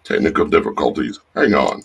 Technical difficulties. Hang on.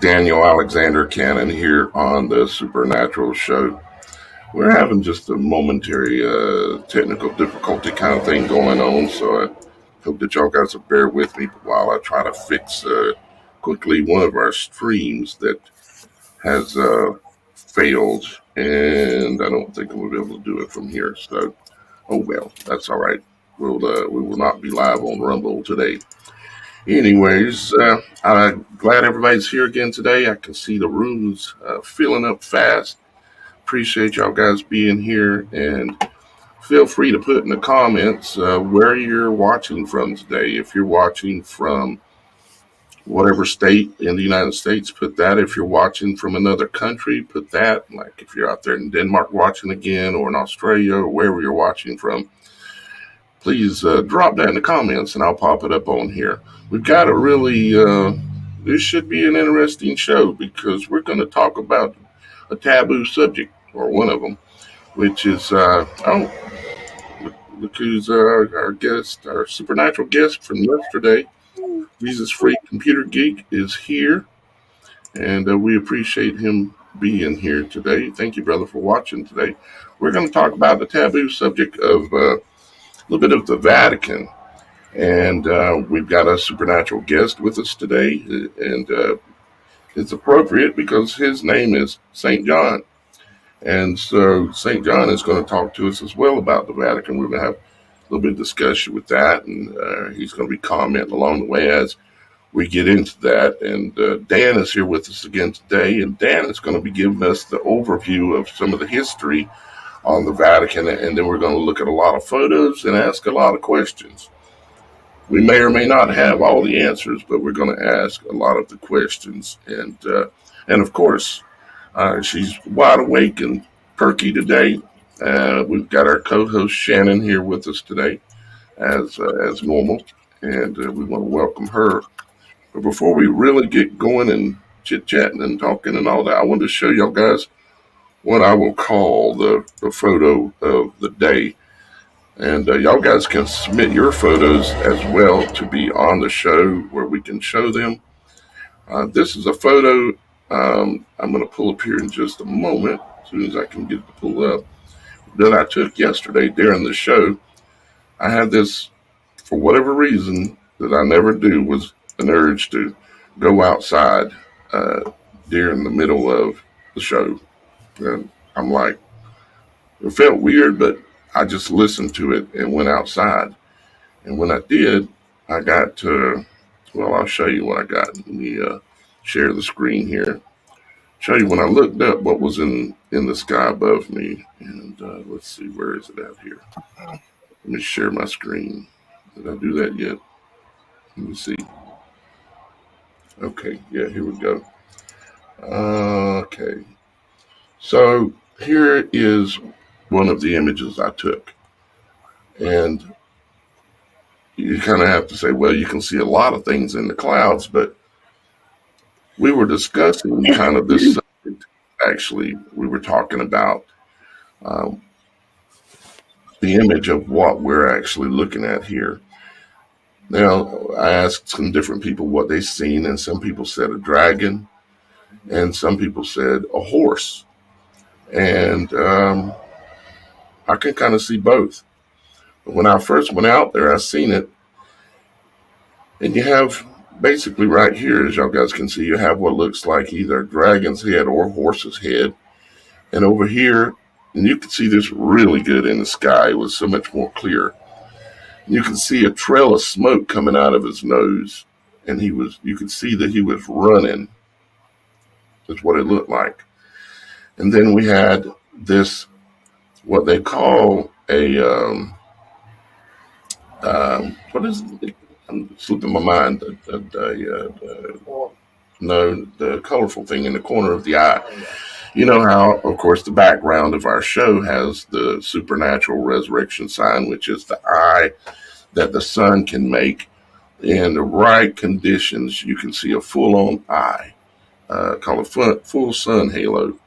Daniel Alexander Cannon here on the Supernatural Show. We're having just a momentary technical difficulty kind of thing going on, so I hope that y'all guys will bear with me while I try to fix quickly one of our streams that has failed, and I don't think we'll be able to do it from here. So, oh well, that's all right. We will not be live on Rumble today. Anyways, I'm glad everybody's here again today. I can see the room's filling up fast. Appreciate y'all guys being here, and feel free to put in the comments where you're watching from today. If you're watching from whatever state in the United States, put that. If you're watching from another country, put that. Like if you're out there in Denmark watching again, or in Australia, or wherever you're watching from, please drop that in the comments and I'll pop it up on here. We've got a really, this should be an interesting show because we're going to talk about a taboo subject, or one of them, which is, look who's our guest, our supernatural guest from yesterday. Jesus Freak Computer Geek is here, and we appreciate him being here today. Thank you, brother, for watching today. We're going to talk about the taboo subject of a little bit of the Vatican, and we've got a supernatural guest with us today, and it's appropriate because his name is St. John, and so St. John is going to talk to us as well about the Vatican. We're going to have a little bit of discussion with that, and he's going to be commenting along the way as we get into that. And Dan is here with us again today, and Dan is going to be giving us the overview of some of the history on the Vatican, and then we're going to look at a lot of photos and ask a lot of questions. We may or may not have all the answers, but we're going to ask a lot of the questions. And of course, she's wide awake and perky today. We've got our co-host Shannon here with us today, as normal, and we want to welcome her. But before we really get going and chit-chatting and talking and all that, I want to show y'all guys what I will call the photo of the day. And y'all guys can submit your photos as well to be on the show where we can show them. This is a photo I'm going to pull up here in just a moment, as soon as I can get it to pull up, that I took yesterday during the show. I had this, for whatever reason that I never do, was an urge to go outside during the middle of the show. And I'm like, it felt weird, but I just listened to it and went outside. And when I did, I got to, well, I'll show you what I got. Let me share the screen here. Show you when I looked up what was in the sky above me. And let's see, where is it at here? Let me share my screen. Did I do that yet? Let me see. Okay, yeah, here we go. Okay. So here is one of the images I took. And you kind of have to say, well, you can see a lot of things in the clouds, but we were discussing kind of this subject. Actually, we were talking about um, the image of what we're actually looking at here. Now, I asked some different people what they seen, and some people said a dragon, and some people said a horse. And I can kind of see both. But when I first went out there, I seen it, and you have basically right here, as y'all guys can see, you have what looks like either a dragon's head or a horse's head. And over here, and you can see this really good in the sky. It was so much more clear. You can see a trail of smoke coming out of his nose, and you could see that he was running. That's what it looked like. And then we had this, what they call a, what is it? I'm slipping my mind. No, the colorful thing in the corner of the eye. You know how, of course, the background of our show has the supernatural resurrection sign, which is the eye that the sun can make. In the right conditions, you can see a full-on eye, called a full sun halo.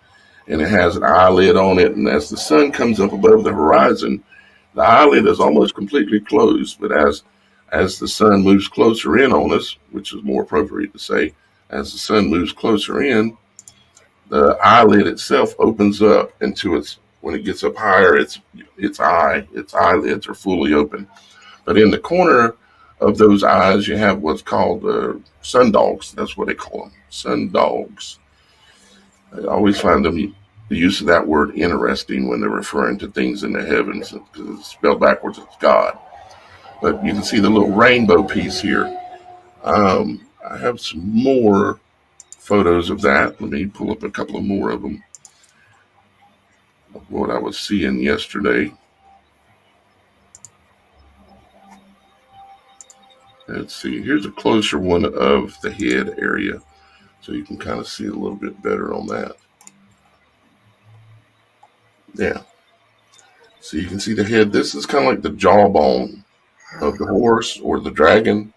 And it has an eyelid on it. And as the sun comes up above the horizon, the eyelid is almost completely closed. But as the sun moves closer in on us, which is more appropriate to say, as the sun moves closer in, the eyelid itself opens up into when it gets up higher, its eyelids are fully open. But in the corner of those eyes, you have what's called sun dogs. That's what they call them, sun dogs. I always find the use of that word interesting when they're referring to things in the heavens, because it's spelled backwards, it's God. But you can see the little rainbow piece here. I have some more photos of that. Let me pull up a couple of more of them. Of what I was seeing yesterday. Let's see. Here's a closer one of the head area, so you can kind of see a little bit better on that. Yeah. So you can see the head. This is kind of like the jawbone of the horse or the dragon.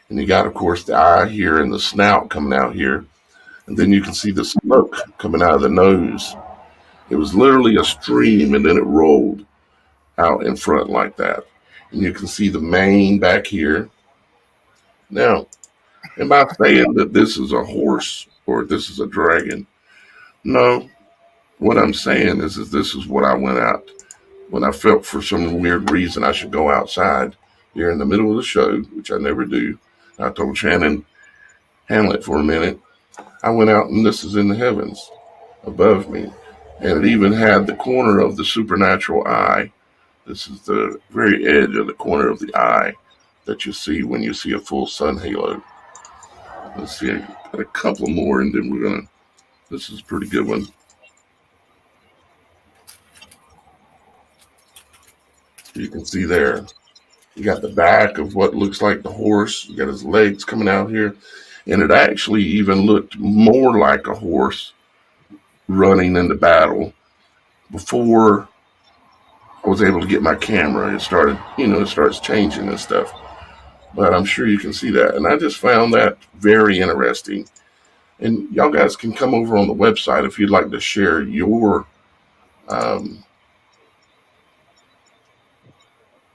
And you got, of course, the eye here and the snout coming out here. And then you can see the smoke coming out of the nose. It was literally a stream, and then it rolled out in front like that. And you can see the mane back here. Now, am I saying that this is a horse or this is a dragon? No. What I'm saying is this is what I went out when I felt for some weird reason I should go outside here in the middle of the show, which I never do. I told Shannon, handle it for a minute. I went out, and this is in the heavens above me. And it even had the corner of the supernatural eye. This is the very edge of the corner of the eye that you see when you see a full sun halo. Let's see, I got a couple more, and then this is a pretty good one. You can see there, you got the back of what looks like the horse. You got his legs coming out here. And it actually even looked more like a horse running into battle before I was able to get my camera. It starts changing and stuff. But I'm sure you can see that. And I just found that very interesting. And y'all guys can come over on the website if you'd like to share your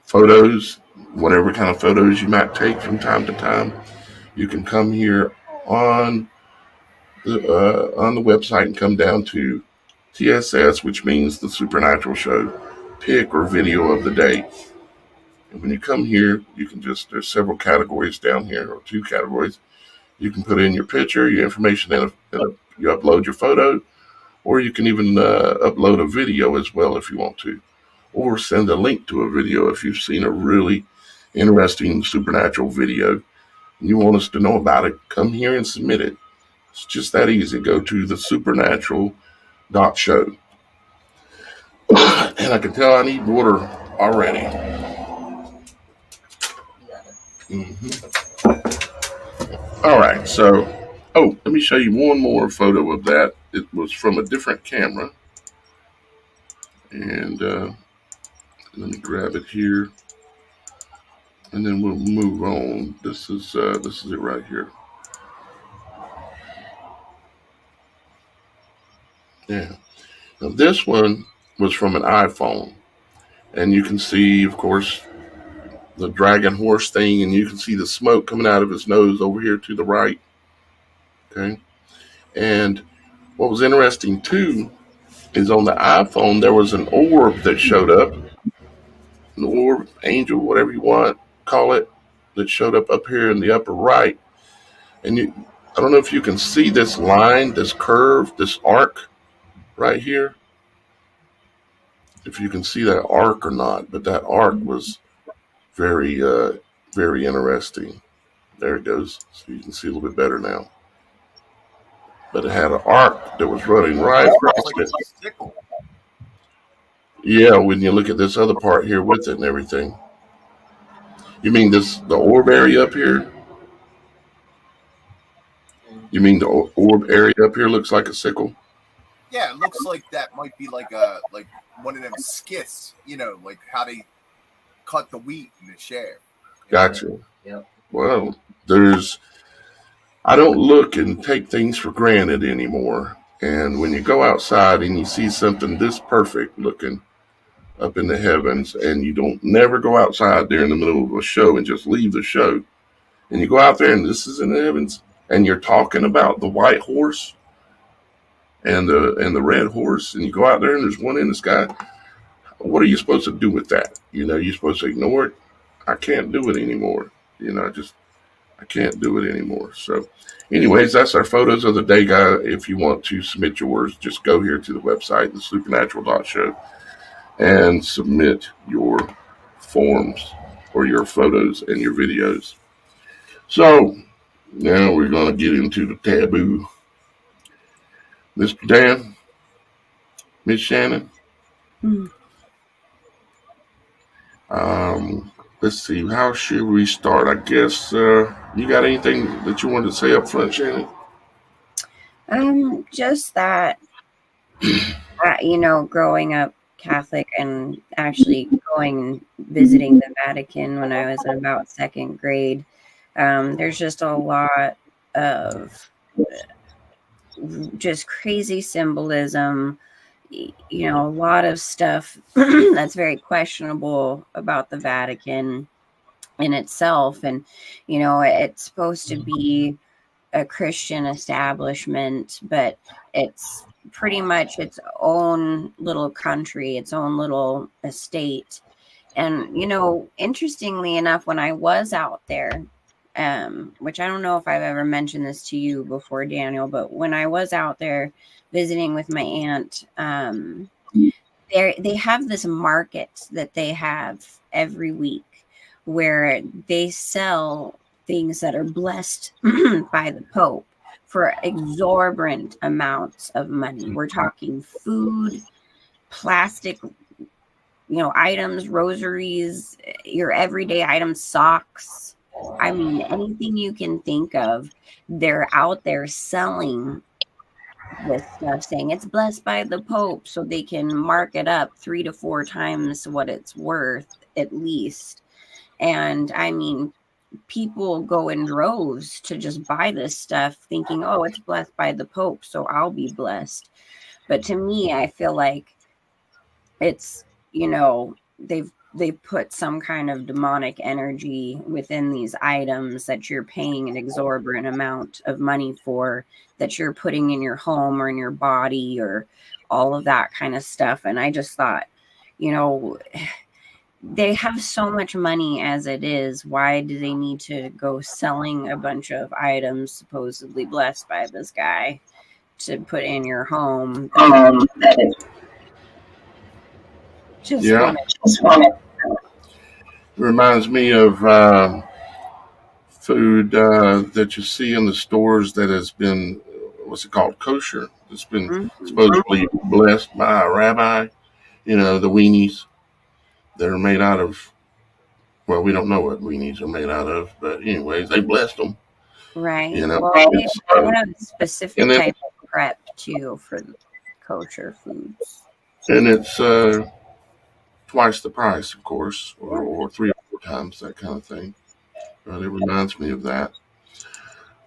photos, whatever kind of photos you might take from time to time. You can come here on the website and come down to TSS, which means the Supernatural Show, pick or video of the day. And when you come here, you can there's several categories down here, or 2 categories. You can put in your picture, your information, and you upload your photo, or you can even upload a video as well if you want to, or send a link to a video if you've seen a really interesting supernatural video and you want us to know about it. Come here and submit it. It's just that easy. Go to TheSupernatural.Show. And I can tell I need water already. All right, so, let me show you one more photo of that. It was from a different camera. And let's Let me grab it here, and then we'll move on. This is it right here. Yeah. Now this one was from an iPhone, and you can see, of course, the dragon horse thing, and you can see the smoke coming out of his nose over here to the right. Okay. And what was interesting too is on the iPhone there was an orb that showed up, an orb, angel, whatever you want, call it, that showed up here in the upper right. And I don't know if you can see this line, this curve, this arc right here. If you can see that arc or not, but that arc was very, very interesting. There it goes. So you can see a little bit better now. But it had an arc that was running right across it. Yeah, when you look at this other part here with it and everything. You mean the orb area up here? You mean the orb area up here looks like a sickle? Yeah, it looks like that might be like one of them skits, like how they cut the wheat in the share. Gotcha. Yep. Well, I don't look and take things for granted anymore. And when you go outside and you see something this perfect looking up in the heavens, and you don't never go outside there in the middle of a show and just leave the show, and you go out there and this is in the heavens, and you're talking about the white horse and the red horse, and you go out there and there's one in the sky, what are you supposed to do with that? You're supposed to ignore it. I can't do it anymore. I can't do it anymore. So anyways, that's our photos of the day, guy. If you want to submit yours, just go here to the website, TheSupernatural.Show, and submit your forms or your photos and your videos. So now we're going to get into the taboo. Mr. Dan, Miss Shannon. Let's see. How should we start? I guess you got anything that you wanted to say up front, Shannon? Just that, growing up Catholic and actually visiting the Vatican when I was in about second grade, there's just a lot of just crazy symbolism, a lot of stuff that's very questionable about the Vatican in itself. And, it's supposed to be a Christian establishment, but it's pretty much its own little country, its own little estate. And, interestingly enough, when I was out there, which I don't know if I've ever mentioned this to you before, Daniel, but when I was out there visiting with my aunt, they have this market that they have every week where they sell things that are blessed by the Pope for exorbitant amounts of money. We're talking food, plastic, items, rosaries, your everyday items, socks. I mean, anything you can think of, they're out there selling this stuff, saying it's blessed by the Pope, so they can mark it up 3 to 4 times what it's worth, at least. And I mean, people go in droves to just buy this stuff thinking, oh, it's blessed by the Pope, so I'll be blessed. But to me, I feel like it's, they put some kind of demonic energy within these items that you're paying an exorbitant amount of money for, that you're putting in your home or in your body or all of that kind of stuff. And I just thought, they have so much money as it is. Why do they need to go selling a bunch of items supposedly blessed by this guy to put in your home? It reminds me of food that you see in the stores that has been, what's it called, kosher. It's been supposedly blessed by a rabbi. The weenies that are made out of, well, we don't know what weenies are made out of, but anyways, they blessed them. Right. Well, they have a specific type of prep too for the kosher foods. And it's twice the price, of course, or 3 or 4 times, that kind of thing. It reminds me of that.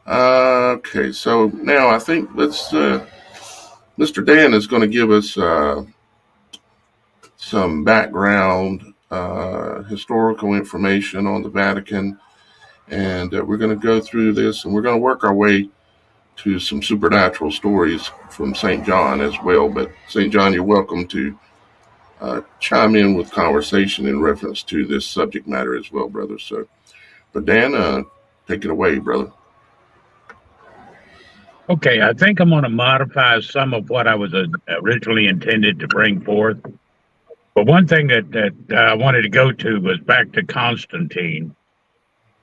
Okay, so now I think Mr. Dan is going to give us some background historical information on the Vatican, and we're going to go through this, and we're going to work our way to some supernatural stories from St. John as well. But St. John, you're welcome to chime in with conversation in reference to this subject matter as well, brother. So, but Dan, take it away, brother. Okay, I think I'm going to modify some of what I was originally intended to bring forth. But one thing that I wanted to go to was back to Constantine.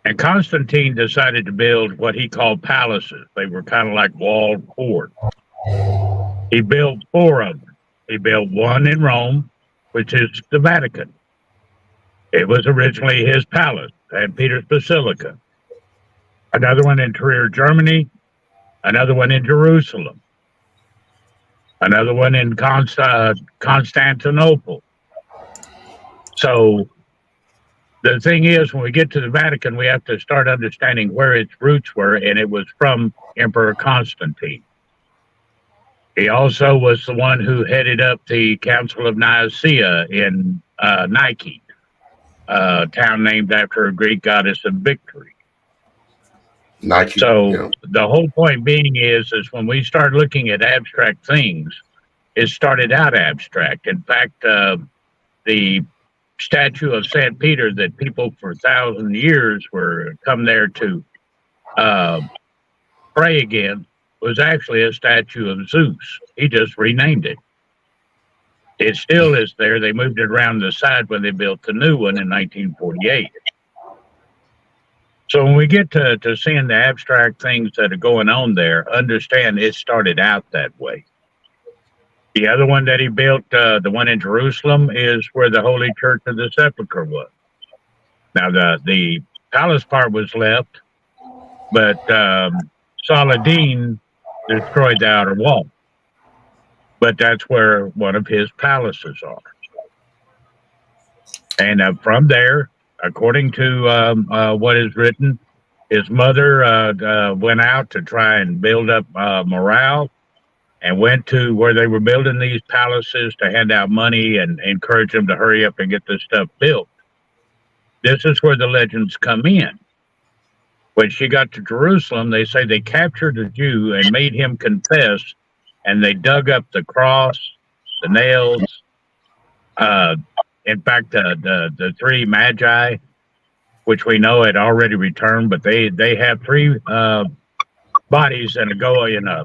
And Constantine decided to build what he called palaces. They were kind of like walled forts. He built 4 of them. He built one in Rome, which is the Vatican. It was originally his palace, St. Peter's Basilica. Another one in Trier, Germany. Another one in Jerusalem. Another one in Constantinople. So the thing is, when we get to the Vatican, we have to start understanding where its roots were, and it was from Emperor Constantine. He also was the one who headed up the Council of Nicaea in Nike, a town named after a Greek goddess of victory. Nike. So yeah. The whole point being is when we start looking at abstract things, it started out abstract. In fact, the statue of St. Peter that people for 1,000 years were come there to pray again was actually a statue of Zeus. He just renamed it. It still is there. They moved it around the side when they built the new one in 1948. So when we get to seeing the abstract things that are going on there, understand it started out that way. The other one that he built, the one in Jerusalem, is where the Holy Church of the Sepulchre was. Now, the palace part was left, but Saladin destroyed the outer wall. But that's where one of his palaces are. And from there, according to what is written, his mother went out to try and build up morale and went to where they were building these palaces to hand out money and encourage them to hurry up and get this stuff built. This is where the legends come in. When she got to Jerusalem, they say they captured a Jew and made him confess, and they dug up the cross, the nails. In fact, the 3 magi, which we know had already returned, but they have 3 bodies that go in a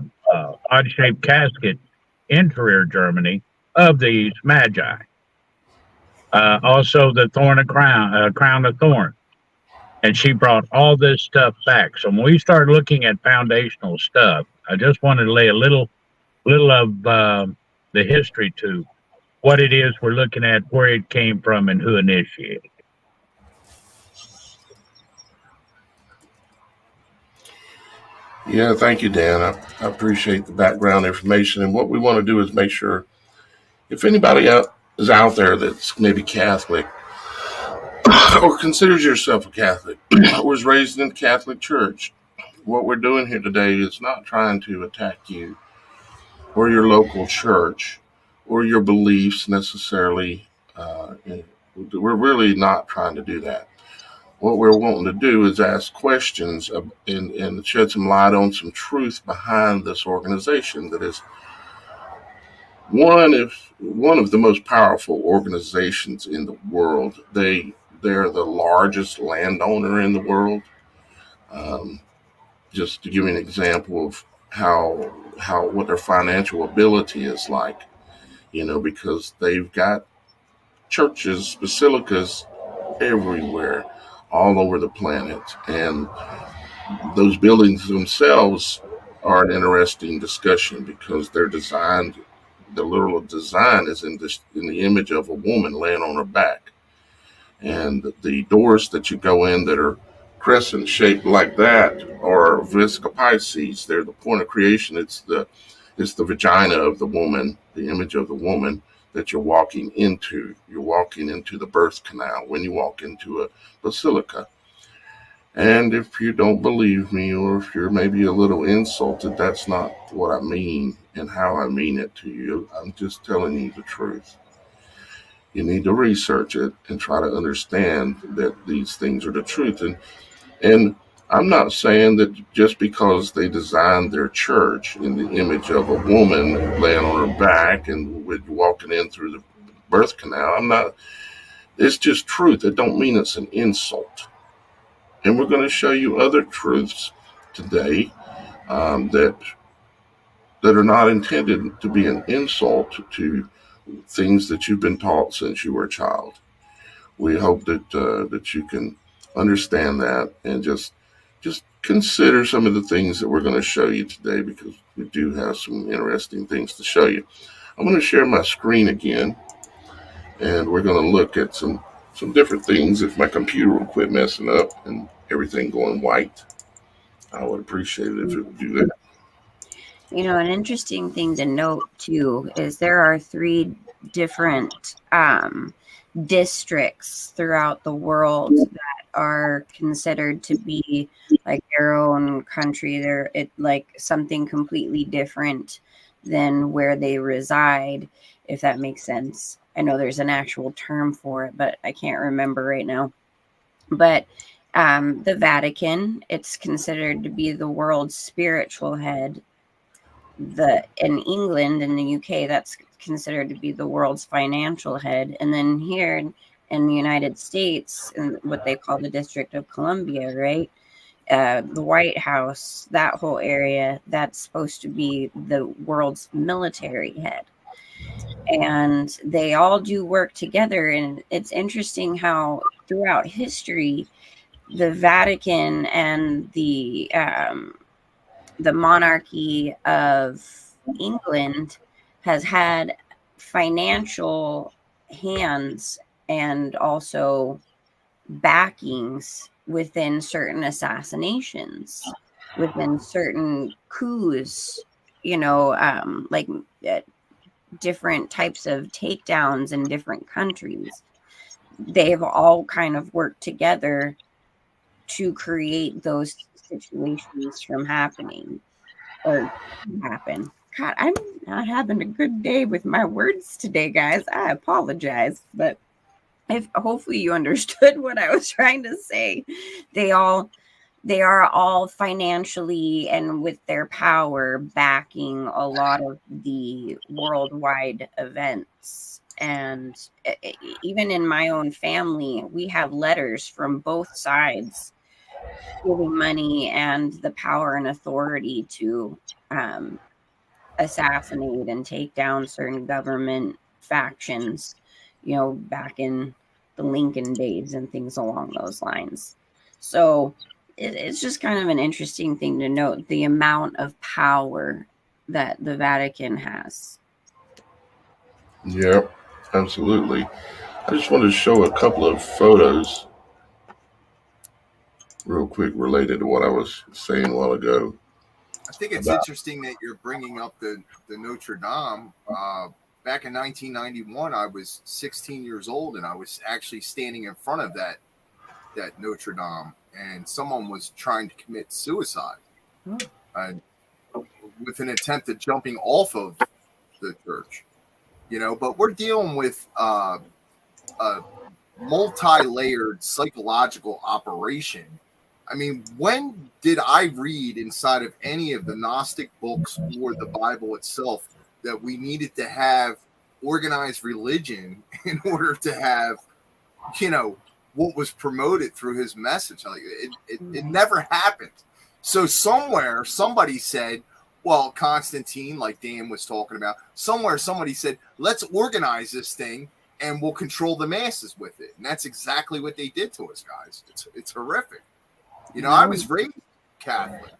odd-shaped casket in Trier, Germany, of these magi. Also, the crown of thorns. And she brought all this stuff back. So when we start looking at foundational stuff, I just wanted to lay a little of the history to what it is we're looking at, where it came from, and who initiated it. Yeah, thank you, Dan. I appreciate the background information. And what we want to do is make sure if anybody is out there that's maybe Catholic or considers yourself a Catholic or was raised in the Catholic Church, what we're doing here today is not trying to attack you or your local church or your beliefs necessarily. We're really not trying to do that. What we're wanting to do is ask questions and shed some light on some truth behind this organization that is one of the most powerful organizations in the world. They're the largest landowner in the world. Just to give you an example of how what their financial ability is like, because they've got churches, basilicas everywhere, all over the planet, and those buildings themselves are an interesting discussion because they're designed. The literal design is in the image of a woman laying on her back, and the doors that you go in that are crescent shaped like that are Visca Pisces. They're the point of creation. It's the vagina of the woman, the image of the woman that you're walking into. You're walking into the birth canal when you walk into a basilica. And if you don't believe me, or if you're maybe a little insulted, that's not what I mean and how I mean it to you. I'm just telling you the truth. You need to research it and try to understand that these things are the truth. And I'm not saying that just because they designed their church in the image of a woman laying on her back and walking in through the birth canal, it's just truth. It don't mean it's an insult. And we're going to show you other truths today that are not intended to be an insult to things that you've been taught since you were a child. We hope that you can understand that and just consider some of the things that we're going to show you today, because we do have some interesting things to show you. I'm going to share my screen again, and we're going to look at some different things. If my computer will quit messing up and everything going white, I would appreciate it if it would do that. An interesting thing to note too is there are 3 different districts throughout the world that are considered to be like their own country. They're like something completely different than where they reside, if that makes sense. I know there's an actual term for it, but I can't remember right now. But the Vatican, it's considered to be the world's spiritual head. In England, in the UK, that's considered to be the world's financial head. And then here in the United States, in what they call the District of Columbia, right? The White House, that whole area, that's supposed to be the world's military head. And they all do work together. And it's interesting how throughout history, the Vatican and the monarchy of England has had financial hands and also backings within certain assassinations, within certain coups, like different types of takedowns in different countries. They've all kind of worked together to create those situations from happening or happen. God, I'm not having a good day with my words today, guys. I apologize, but if hopefully you understood what I was trying to say. They are all financially and with their power backing a lot of the worldwide events. And even in my own family, we have letters from both sides giving money and the power and authority to assassinate and take down certain government factions, back in the Lincoln days and things along those lines. So it's just kind of an interesting thing to note, the amount of power that the Vatican has. Yep, absolutely. I just wanted to show a couple of photos real quick related to what I was saying a while ago. I think it's interesting that you're bringing up the Notre Dame. Back in 1991, I was 16 years old, and I was actually standing in front of that Notre Dame, and someone was trying to commit suicide with an attempt at jumping off of the church. But we're dealing with a multi-layered psychological operation. I mean, when did I read inside of any of the Gnostic books or the Bible itself that we needed to have organized religion in order to have, what was promoted through his message? Like it never happened. So somewhere somebody said, well, Constantine, like Dan was talking about, somewhere somebody said, let's organize this thing and we'll control the masses with it. And that's exactly what they did to us, guys. It's horrific. I was raised Catholic.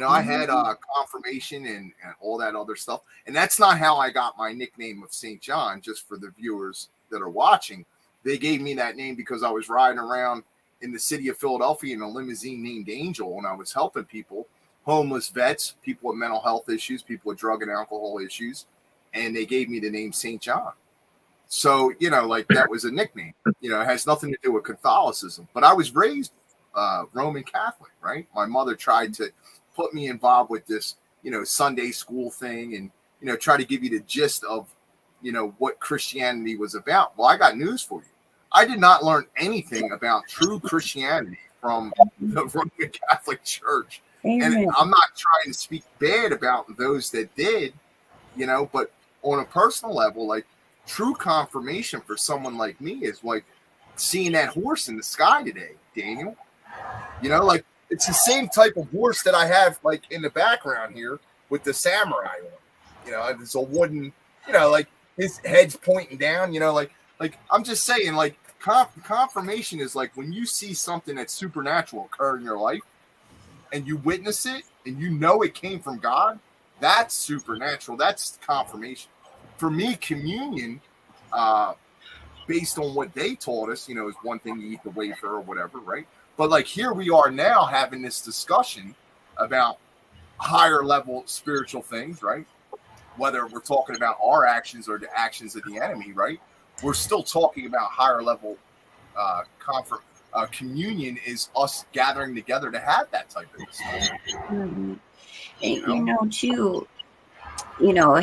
I had confirmation and all that other stuff. And that's not how I got my nickname of St. John, just for the viewers that are watching. They gave me that name because I was riding around in the city of Philadelphia in a limousine named Angel, and I was helping people, homeless vets, people with mental health issues, people with drug and alcohol issues, and they gave me the name St. John. So, like that was a nickname. It has nothing to do with Catholicism. But I was raised Roman Catholic, right? My mother tried to put me involved with this, Sunday school thing and, try to give you the gist of, what Christianity was about. Well, I got news for you. I did not learn anything about true Christianity from the Roman Catholic Church. Amen. And I'm not trying to speak bad about those that did, but on a personal level, like true confirmation for someone like me is like seeing that horse in the sky today, Daniel. Like it's the same type of horse that I have like in the background here with the samurai on. It's a wooden, like his head's pointing down, like I'm just saying, like confirmation is like when you see something that's supernatural occur in your life and you witness it and it came from God. That's supernatural. That's confirmation. For me, communion, based on what they taught us, is one thing you eat the wafer or whatever, right? But like here we are now having this discussion about higher level spiritual things, right? Whether we're talking about our actions or the actions of the enemy, right? We're still talking about higher level communion is us gathering together to have that type of discussion. Mm-hmm. Too,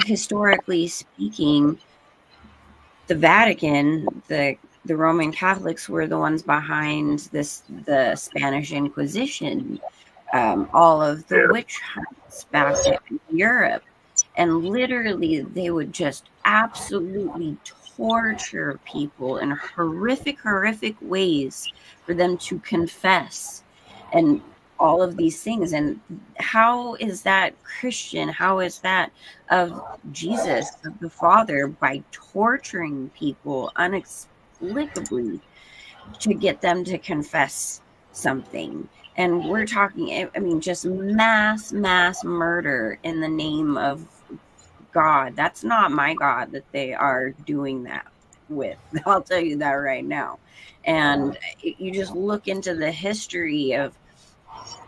historically speaking, the Vatican, the Roman Catholics were the ones behind the Spanish Inquisition, all of the witch hunts back in Europe. And literally, they would just absolutely torture people in horrific ways for them to confess and all of these things. And how is that Christian? How is that of Jesus, of the Father, by torturing people inexplicably to get them to confess something? And we're talking, just mass murder in the name of God. That's not my God that they are doing that with. I'll tell you that right now. And you just look into the history of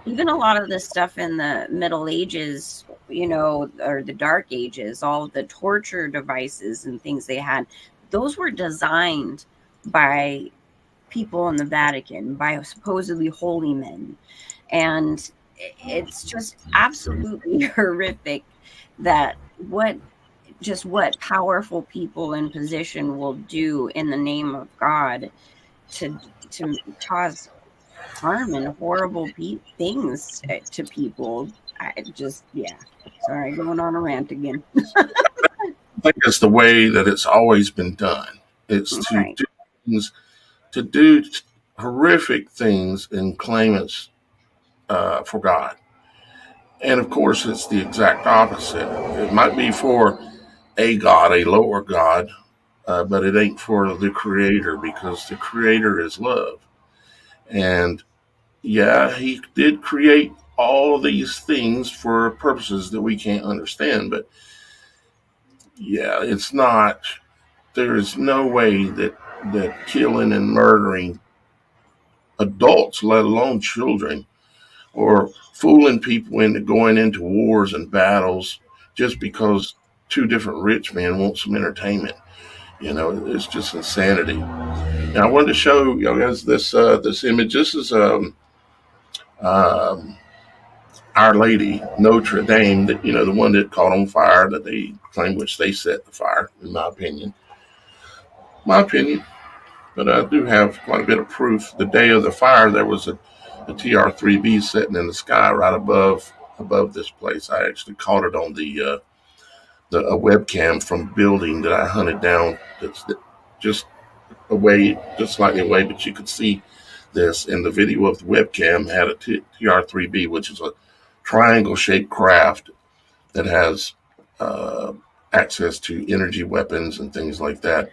even a lot of the stuff in the Middle Ages, or the Dark Ages, all of the torture devices and things they had, those were designed by people in the Vatican, by supposedly holy men. And it's just absolutely horrific that what powerful people in position will do in the name of God to cause harm and horrible things to people. Sorry, going on a rant again. I think it's the way that it's always been done. It's to Right. do things, to do horrific things and claim it's for God. And of course, it's the exact opposite. It might be for a God, a lower God, but it ain't for the Creator, because the Creator is love. And yeah, He did create all these things for purposes that we can't understand. But yeah, it's not, there is no way that killing and murdering adults, let alone children, or fooling people into going into wars and battles just because two different rich men want some entertainment. It's just insanity. Now, I wanted to show you guys this image. This is Our Lady, Notre Dame, that the one that caught on fire, that they claim which they set the fire. In my opinion, but I do have quite a bit of proof. The day of the fire, there was a TR-3B sitting in the sky right above this place. I actually caught it on a webcam from a building that I hunted down. That's just away, just slightly away, but you could see this. And the video of the webcam had a TR-3B, which is a triangle-shaped craft that has access to energy weapons and things like that.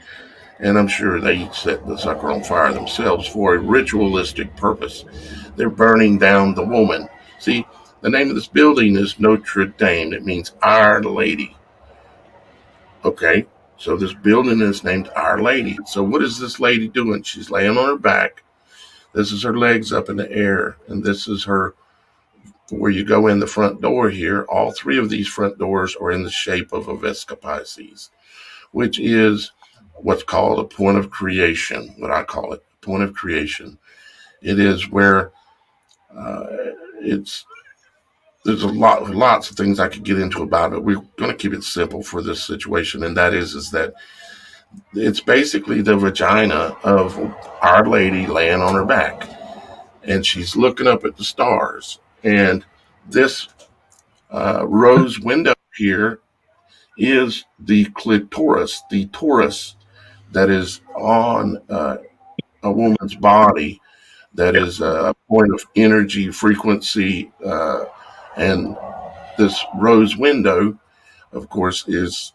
And I'm sure they set the sucker on fire themselves for a ritualistic purpose. They're burning down the woman. See, the name of this building is Notre Dame. It means Our Lady. Okay, so this building is named Our Lady. So what is this lady doing? She's laying on her back. This is her legs up in the air. And this is her, where you go in the front door here. All three of these front doors are in the shape of a Vesca Pisces, which is what's called a point of creation, what I call it, point of creation. It is where uh, it's there's lots of things I could get into about it. We're going to keep it simple for this situation, and that is that it's basically the vagina of Our Lady laying on her back, and she's looking up at the stars. And this rose window here is the clitoris, the torus that is on a woman's body, that is a point of energy, frequency, and this rose window, of course, is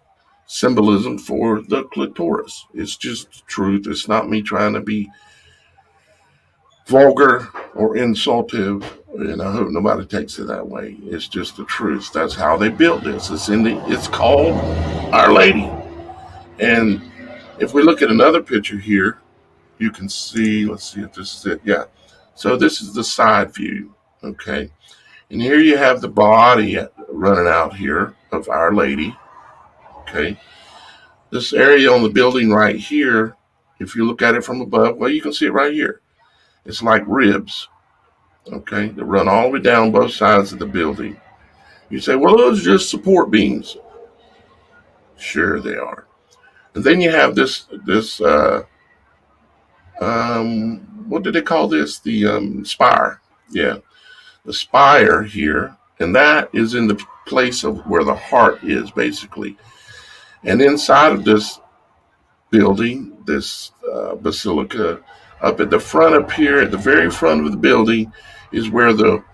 symbolism for the clitoris. It's just truth. It's not me trying to be vulgar or insultive, and I hope nobody takes it that way. It's just the truth. That's how they built this. It's called Our Lady. And if we look at another picture here, you can see, let's see if this is it. Yeah. So this is the side view. Okay. And here you have the body running out here of Our Lady. Okay. This area on the building right here, if you look at it from above, well, you can see it right here. It's like ribs. Okay. They run all the way down both sides of the building. You say, well, those are just support beams. Sure they are. And then you have this what do they call this? The spire. Yeah. The spire here. And that is in the place of where the heart is, basically. And inside of this building, this basilica, up at the front up here, at the very front of the building, is where the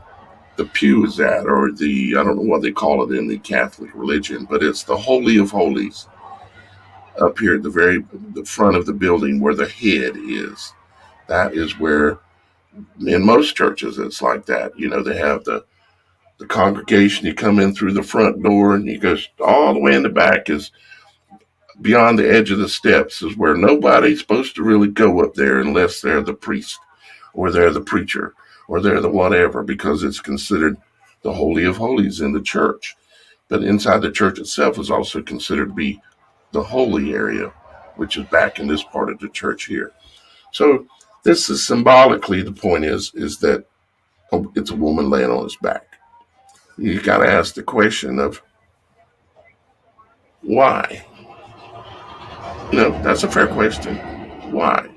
pew is at, or I don't know what they call it in the Catholic religion, but it's the Holy of Holies up here at the front of the building where the head is. That is where, in most churches, it's like that. You know, they have the congregation. You come in through the front door, and you go all the way in the back is beyond the edge of the steps, is where nobody's supposed to really go up there unless they're the priest or they're the preacher or they're the whatever, because it's considered the Holy of Holies in the church. But inside the church itself is also considered to be the holy area, which is back in this part of the church here. So this is symbolically, the point is that it's a woman laying on his back. You got to ask the question of why. That's a fair question. Why?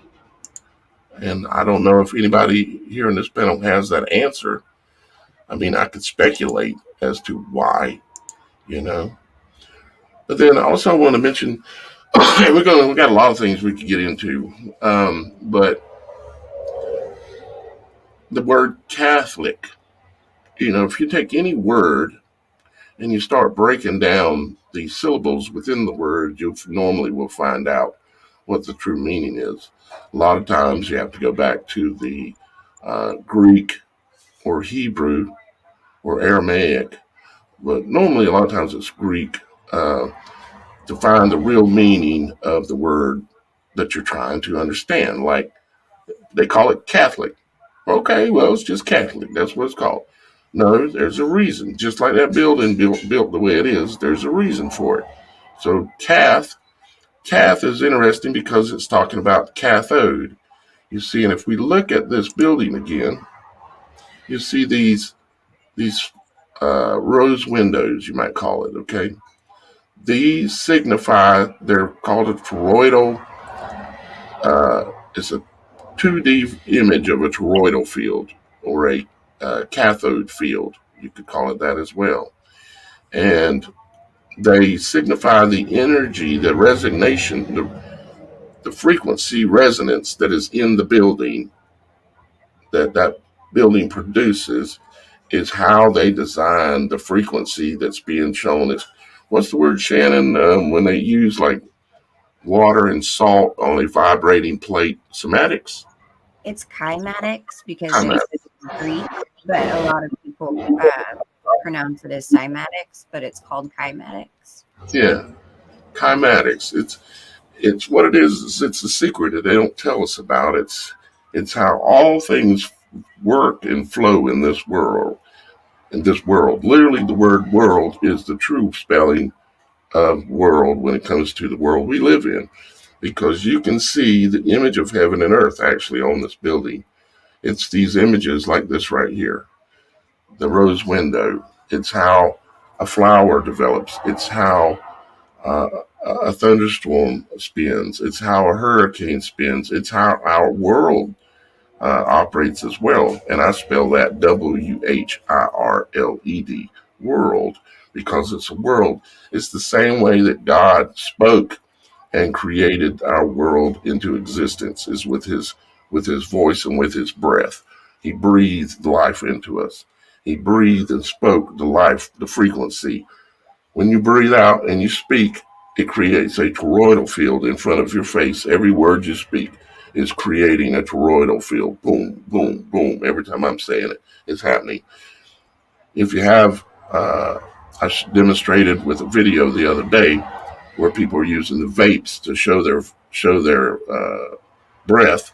And I don't know if anybody here in this panel has that answer. I mean, I could speculate as to why, But then also I want to mention, we got a lot of things we could get into, but the word Catholic, if you take any word and you start breaking down the syllables within the word, you normally will find out what the true meaning is. A lot of times you have to go back to the Greek or Hebrew or Aramaic, but normally a lot of times it's Greek to find the real meaning of the word that you're trying to understand. Like they call it Catholic. Okay, well, it's just Catholic. That's what it's called. No, there's a reason. Just like that building built the way it is, there's a reason for it. So cath is interesting because it's talking about cathode. You see, and if we look at this building again, you see these rose windows, you might call it, okay? These signify, they're called a toroidal, it's a 2D image of a toroidal field, or a cathode field. You could call it that as well. And they signify the energy, the resonation, the frequency resonance that is in the building, that building produces, is how they design the frequency that's being shown. Is what's the word, Shannon, when they use like water and salt on a vibrating plate? Cymatics? It's kymatics because it's Greek, but a lot of people pronounce it as cymatics, but it's called kymatics. Yeah, kymatics. It's what it is. It's a secret that they don't tell us about. It's how all things work and flow in this world. Literally, the word world is the true spelling of world when it comes to the world we live in. because you can see the image of heaven and earth actually on this building. It's these images like this right here, the rose window. It's how a flower develops. It's how uh, a thunderstorm spins. It's how a hurricane spins. It's how our world operates as well. And I spell that WHIRLED, world, because it's a world. It's the same way that God spoke and created our world into existence, is with his voice and with his breath. He breathed life into us. He breathed and spoke the life, the frequency. When you breathe out and you speak, it creates a toroidal field in front of your face. Every word you speak is creating a toroidal field. Boom, boom, boom. Every time I'm saying it, it's happening. If you have, I demonstrated with a video the other day where people are using the vapes to show their breath,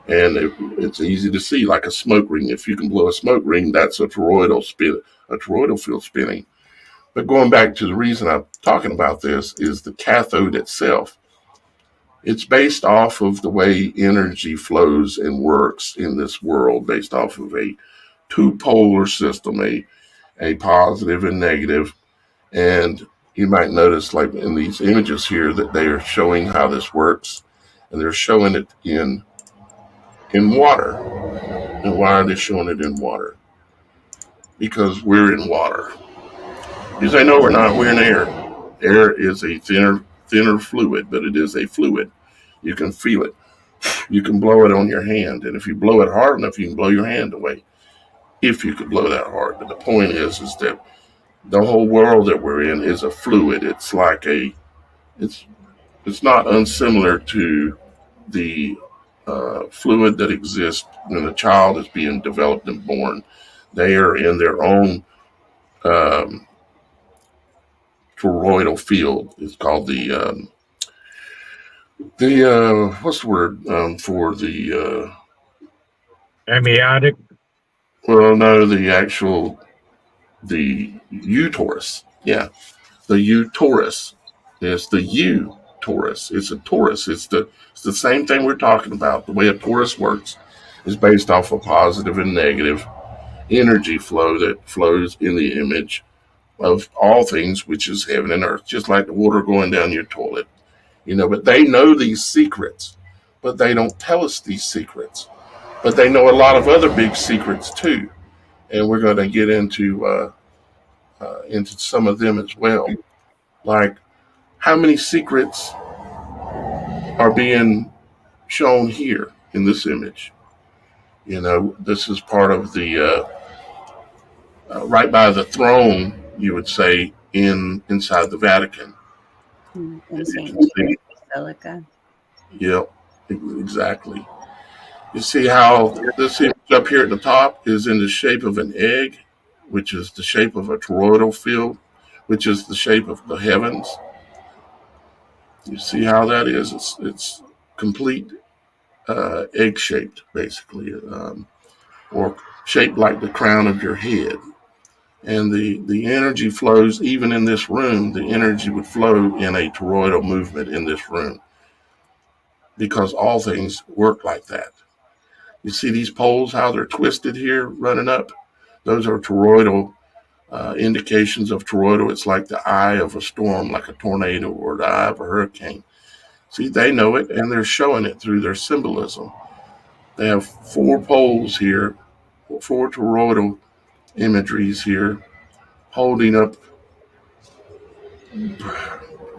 and it's easy to see, like a smoke ring. If you can blow a smoke ring, that's a toroidal field spinning. But going back to the reason I'm talking about this is the cathode itself. It's based off of the way energy flows and works in this world, based off of a two-polar system, a positive and negative. And you might notice, like in these images here, that they are showing how this works, and they're showing it in water. And why are they showing it in water? Because we're in water. You say, no, we're not. We're in air. Air is a thinner fluid, but it is a fluid. You can feel it. You can blow it on your hand, and if you blow it hard enough, you can blow your hand away. If you could blow that hard. But the point is that the whole world that we're in is a fluid. It's like it's not unsimilar to the fluid that exists when a child is being developed and born. They are in their own toroidal field. It's called the what's the word for the Amniotic. well, no, the uterus. Yeah, the uterus. It's the uterus. It's a torus. It's the same thing we're talking about. The way a torus works is based off of positive and negative energy flow that flows in the image of all things, which is heaven and earth, just like the water going down your toilet. But they know these secrets, but they don't tell us these secrets. But they know a lot of other big secrets too, and we're going to get into some of them as well. Like, how many secrets are being shown here in this image? This is part of the right by the throne, you would say, inside the Vatican. In St. See, Basilica. yep, exactly. You see how this image up here at the top is in the shape of an egg, which is the shape of a toroidal field, which is the shape of the heavens. You see how that is? It's complete egg shaped, basically, or shaped like the crown of your head. And the energy flows, even in this room, the energy would flow in a toroidal movement in this room, because all things work like that. You see these poles, how they're twisted here, running up? Those are toroidal indications of toroidal. It's like the eye of a storm, like a tornado, or the eye of a hurricane. See, they know it, and they're showing it through their symbolism. They have 4 poles here, 4 toroidal imageries here, holding up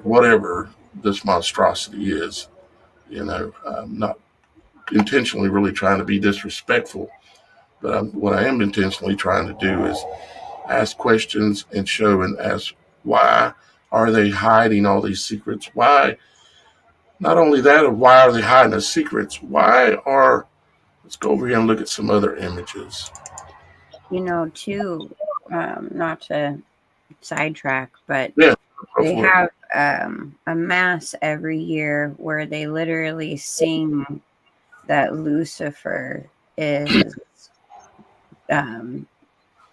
whatever this monstrosity is. I'm not intentionally really trying to be disrespectful, but what I am intentionally trying to do is ask questions and show and ask, why are they hiding all these secrets? Why? Not only that, why are they hiding the secrets? Let's go over here and look at some other images. Too, not to sidetrack, but Yeah, they have a mass every year where they literally sing that Lucifer is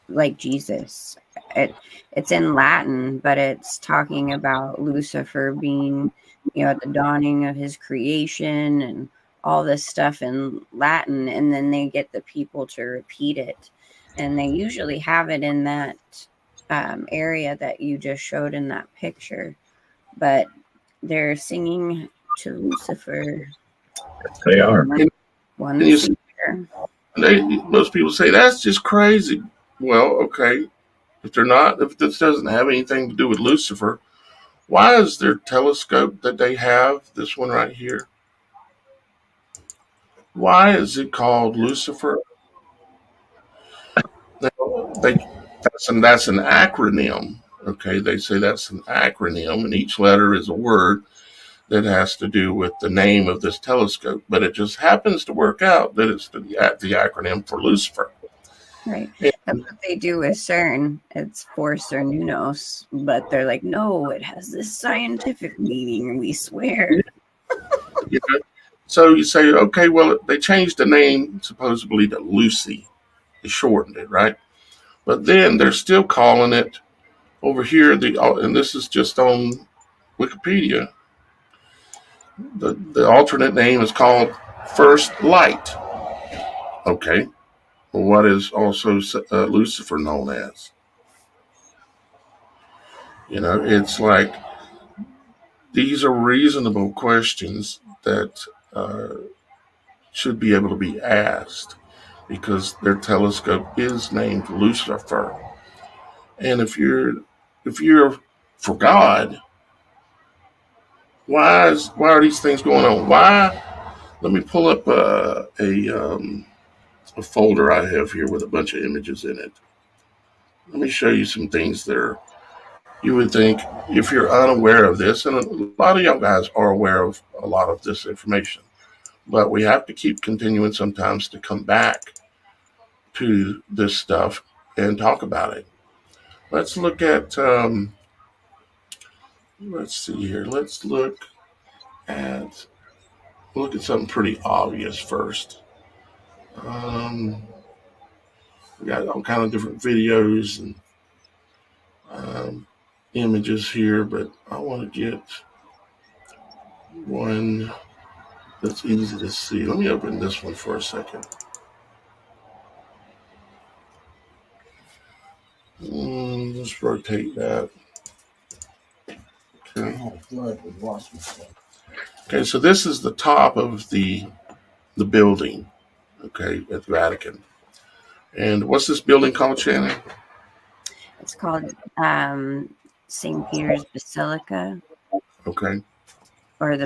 like Jesus. It's in Latin, but it's talking about Lucifer being, at the dawning of his creation and all this stuff in Latin, and then they get the people to repeat it, and they usually have it in that area that you just showed in that picture, but they're singing to Lucifer. They are. Once a year. Most people say that's just crazy. Well, okay. If this doesn't have anything to do with Lucifer, why is their telescope that they have, this one right here, why is it called Lucifer? That's an acronym. Okay, they say that's an acronym, and each letter is a word that has to do with the name of this telescope. But it just happens to work out that it's the acronym for Lucifer. Right. That's what they do with CERN. It's Force or Nunos, but they're like, no, it has this scientific meaning, we swear. You know? So you say, okay, well, they changed the name supposedly to Lucy. They shortened it, right? But then they're still calling it over here, and this is just on Wikipedia, the alternate name is called First Light. Okay. Well, what is also Lucifer known as? It's like these are reasonable questions that should be able to be asked because their telescope is named Lucifer. And if you're for God, why are these things going on? Why? Let me pull up a folder I have here with a bunch of images in it. Let me show you some things there. You would think if you're unaware of this, and a lot of young guys are aware of a lot of this information, but we have to keep continuing sometimes to come back to this stuff and talk about it. Let's look at, let's see here. Let's look at something pretty obvious first. We got all kind of different videos and images here, but I want to get one that's easy to see. Let me open this one for a second. Let's rotate that. Okay, so this is the top of the building, okay, at the Vatican. And what's this building called, Shannon? It's called St. Peter's Basilica. Okay. Or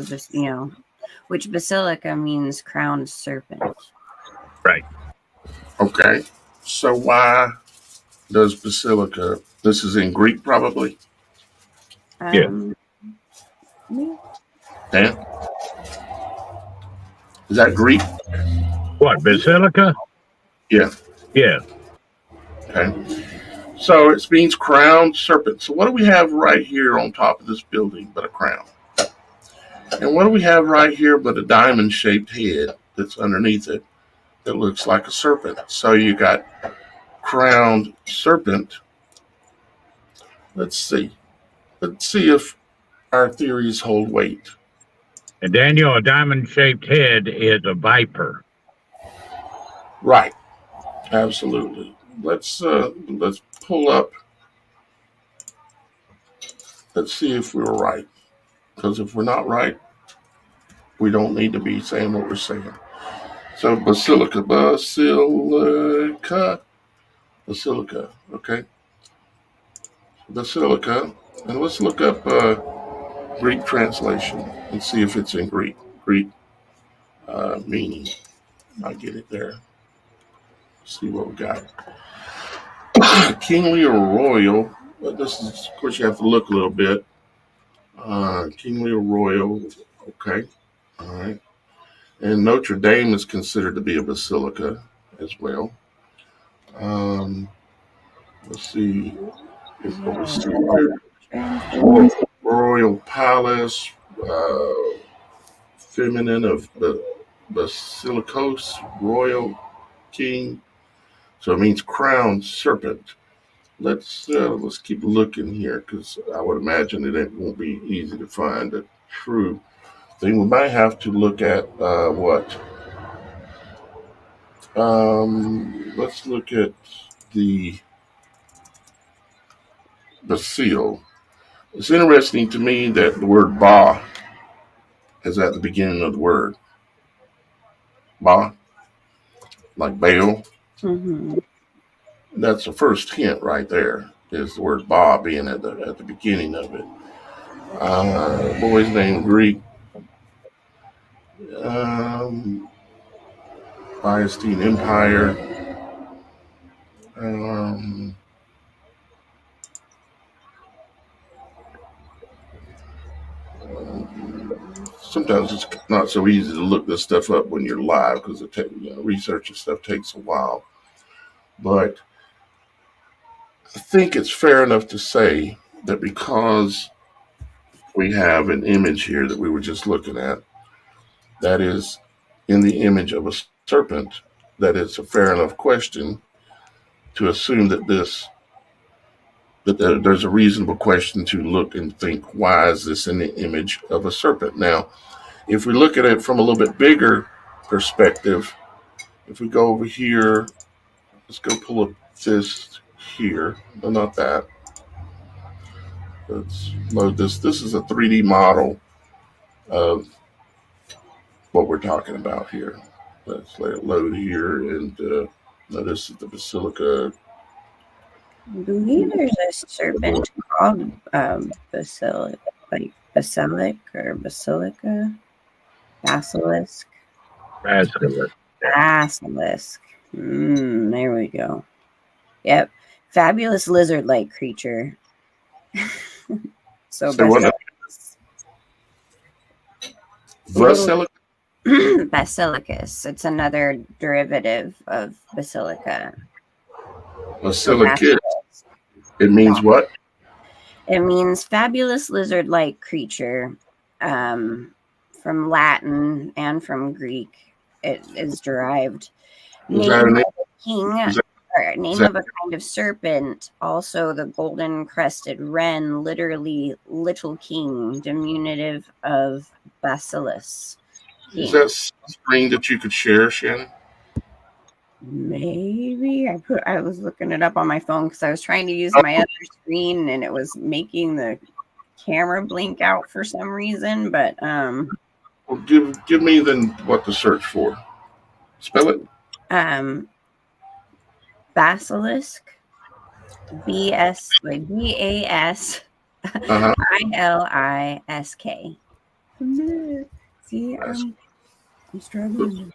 which basilica means crowned serpent. Right. Okay. So why does basilica, this is in Greek probably? Yeah. Dan? Is that Greek? What, basilica? Yeah. Yeah. Okay. So it means crowned serpent. So what do we have right here on top of this building but a crown? And what do we have right here but a diamond-shaped head that's underneath it that looks like a serpent? So you got crowned serpent. Let's see. Let's see if our theories hold weight. And Daniel, a diamond-shaped head is a viper. Right. Absolutely. Let's pull up. Let's see if we're right. Because if we're not right, we don't need to be saying what we're saying. So basilica. Okay. Basilica. And let's look up Greek translation and see if it's in Greek. Greek meaning. I get it there. See what we got. Kingly or royal. But this is, of course, you have to look a little bit. Kingly or royal. Okay. All right. And Notre Dame is considered to be a basilica as well. Let's see. Royal Palace, feminine of the Basilicos, Royal King. So it means crowned serpent. Let's keep looking here, because I would imagine it won't be easy to find a true thing. We might have to look at what? Let's look at the seal. It's interesting to me that the word Ba is at the beginning of the word. Ba, like Baal. Mm-hmm. That's the first hint right there, is the word Ba being at the beginning of it. Boy's name Greek. Byzantine Empire. Um, Sometimes it's not so easy to look this stuff up when you're live, because research and stuff takes a while. But I think it's fair enough to say that because we have an image here that we were just looking at, that is in the image of a serpent, that it's a fair enough question to assume that there's a reasonable question to look and think, why is this in the image of a serpent? Now, if we look at it from a little bit bigger perspective, if we go over here, let's go pull up this here. No, not that. Let's load this. This is a 3D model of what we're talking about here. Let's let it load here, and this is the basilica. I believe there's a serpent called basilic or basilica, basilisk. Basilisk. There we go. Yep, fabulous lizard-like creature. So Basilicus. It's another derivative of basilica. Basilicus. It means what? It means fabulous lizard-like creature. From Latin and from Greek, it is derived. Name of a king, or name of a kind of serpent. Also, the golden-crested wren, literally little king, diminutive of basilis. Is that screen that you could share, Shannon? Maybe I was looking it up on my phone because I was trying to use my other screen and it was making the camera blink out for some reason. But well, give me then what to search for. Spell it. Basilisk. BASILISK. See, I'm struggling.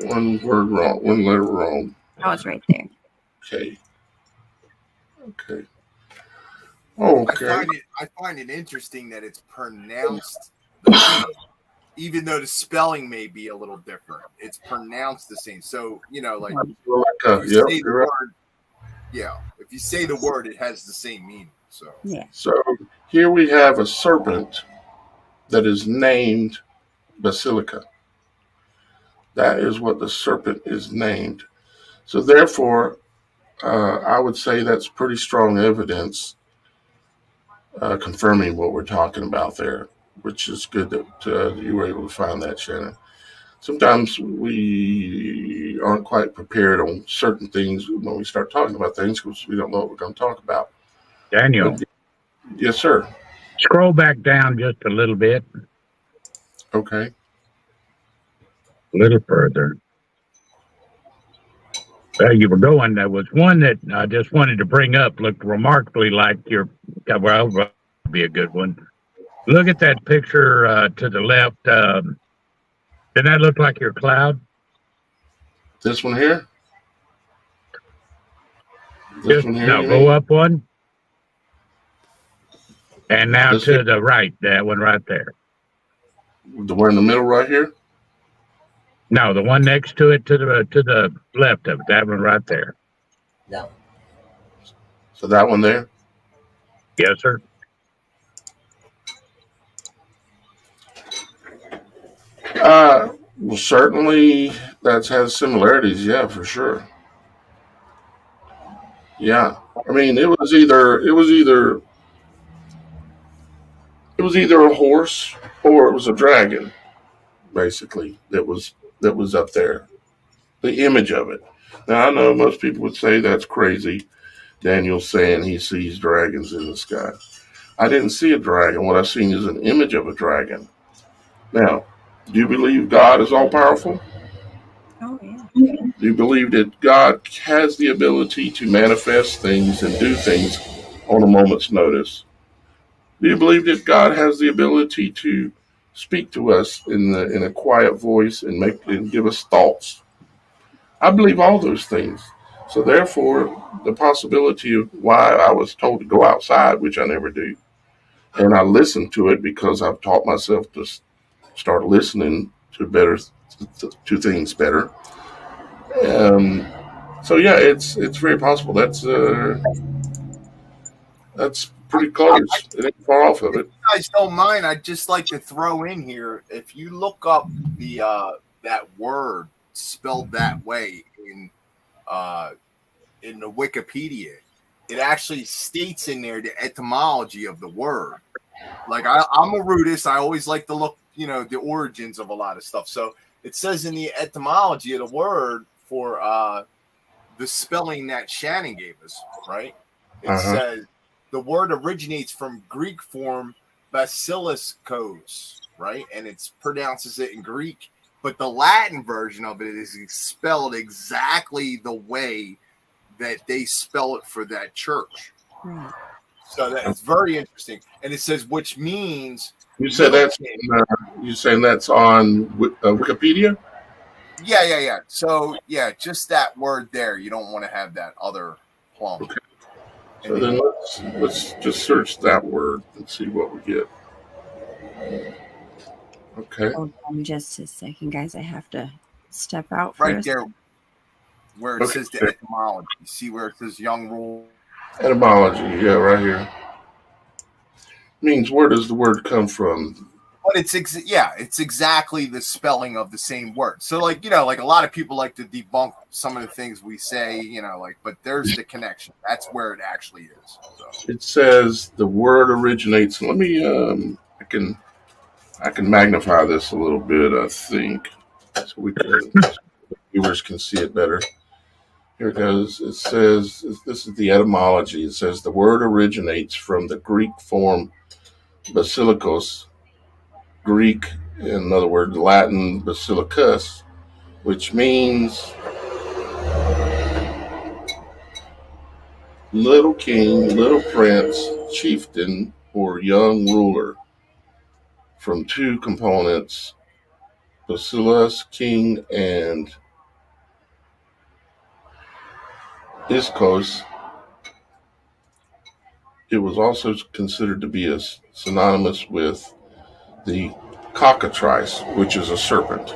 One word wrong, one letter wrong. Oh, it's right there. Okay. I find it interesting that it's pronounced even though the spelling may be a little different. It's pronounced the same. So, like if you say the word, if you say the word, it has the same meaning. So here we have a serpent that is named Basilica. That is what the serpent is named. So therefore, I would say that's pretty strong evidence confirming what we're talking about there, which is good that you were able to find that, Shannon. Sometimes we aren't quite prepared on certain things when we start talking about things because we don't know what we're going to talk about. Daniel. Yes, sir. Scroll back down just a little bit. Okay. A little further. There you were going. There was one that I just wanted to bring up. Looked remarkably like your. Well, be a good one. Look at that picture to the left. Doesn't that look like your cloud? This one here. Go up one. And now this to here? The right, that one right there. The one in the middle right here? No, the one next to it to the left of it. That one right there. No. So that one there? Yes, sir. Well, certainly that has similarities. Yeah, for sure. Yeah. I mean, it was either a horse or it was a dragon, basically, that was up there. The image of it. Now I know most people would say that's crazy. Daniel's saying he sees dragons in the sky. I didn't see a dragon. What I've seen is an image of a dragon. Now, do you believe God is all powerful? Oh yeah. Do you believe that God has the ability to manifest things and do things on a moment's notice? Do you believe that God has the ability to speak to us in a quiet voice and give us thoughts? I believe all those things. So therefore, the possibility of why I was told to go outside, which I never do, and I listen to it because I've taught myself to start listening to things better. Um, so yeah, it's very possible. That's pretty close. It ain't far off of If it. you guys don't mind, I'd just like to throw in here. If you look up the that word spelled that way uh, in the Wikipedia, it actually states in there the etymology of the word. Like I'm a rootist. I always like to look, the origins of a lot of stuff. So it says in the etymology of the word for the spelling that Shannon gave us, right? It Uh huh. says the word originates from Greek form basiliscos, right? And it pronounces it in Greek, but the Latin version of it is spelled exactly the way that they spell it for that church. Right. So that's very interesting. And it says, which means You said little that's king. you saying that's on Wikipedia? Yeah. So, yeah, just that word there. You don't want to have that other plum. Okay. So And then let's just search that word and see what we get. Okay. Hold on just a second, guys. I have to step out for right a there second. where it Okay. says the etymology, see where it says young rule. Etymology. Yeah, right here. Means where does the word come from? But it's exactly the spelling of the same word. So, like, like a lot of people like to debunk some of the things we say, but there's the connection. That's where it actually is. So, It says the word originates. Let me I can magnify this a little bit, I think, so viewers can see it better. Here it goes. It says this is the etymology. It says the word originates from the Greek form basilikos, Greek, in other words, Latin basilicus, which means little king, little prince, chieftain, or young ruler, from two components, basilis, king, and iskos. It was also considered to be synonymous with the cockatrice, which is a serpent.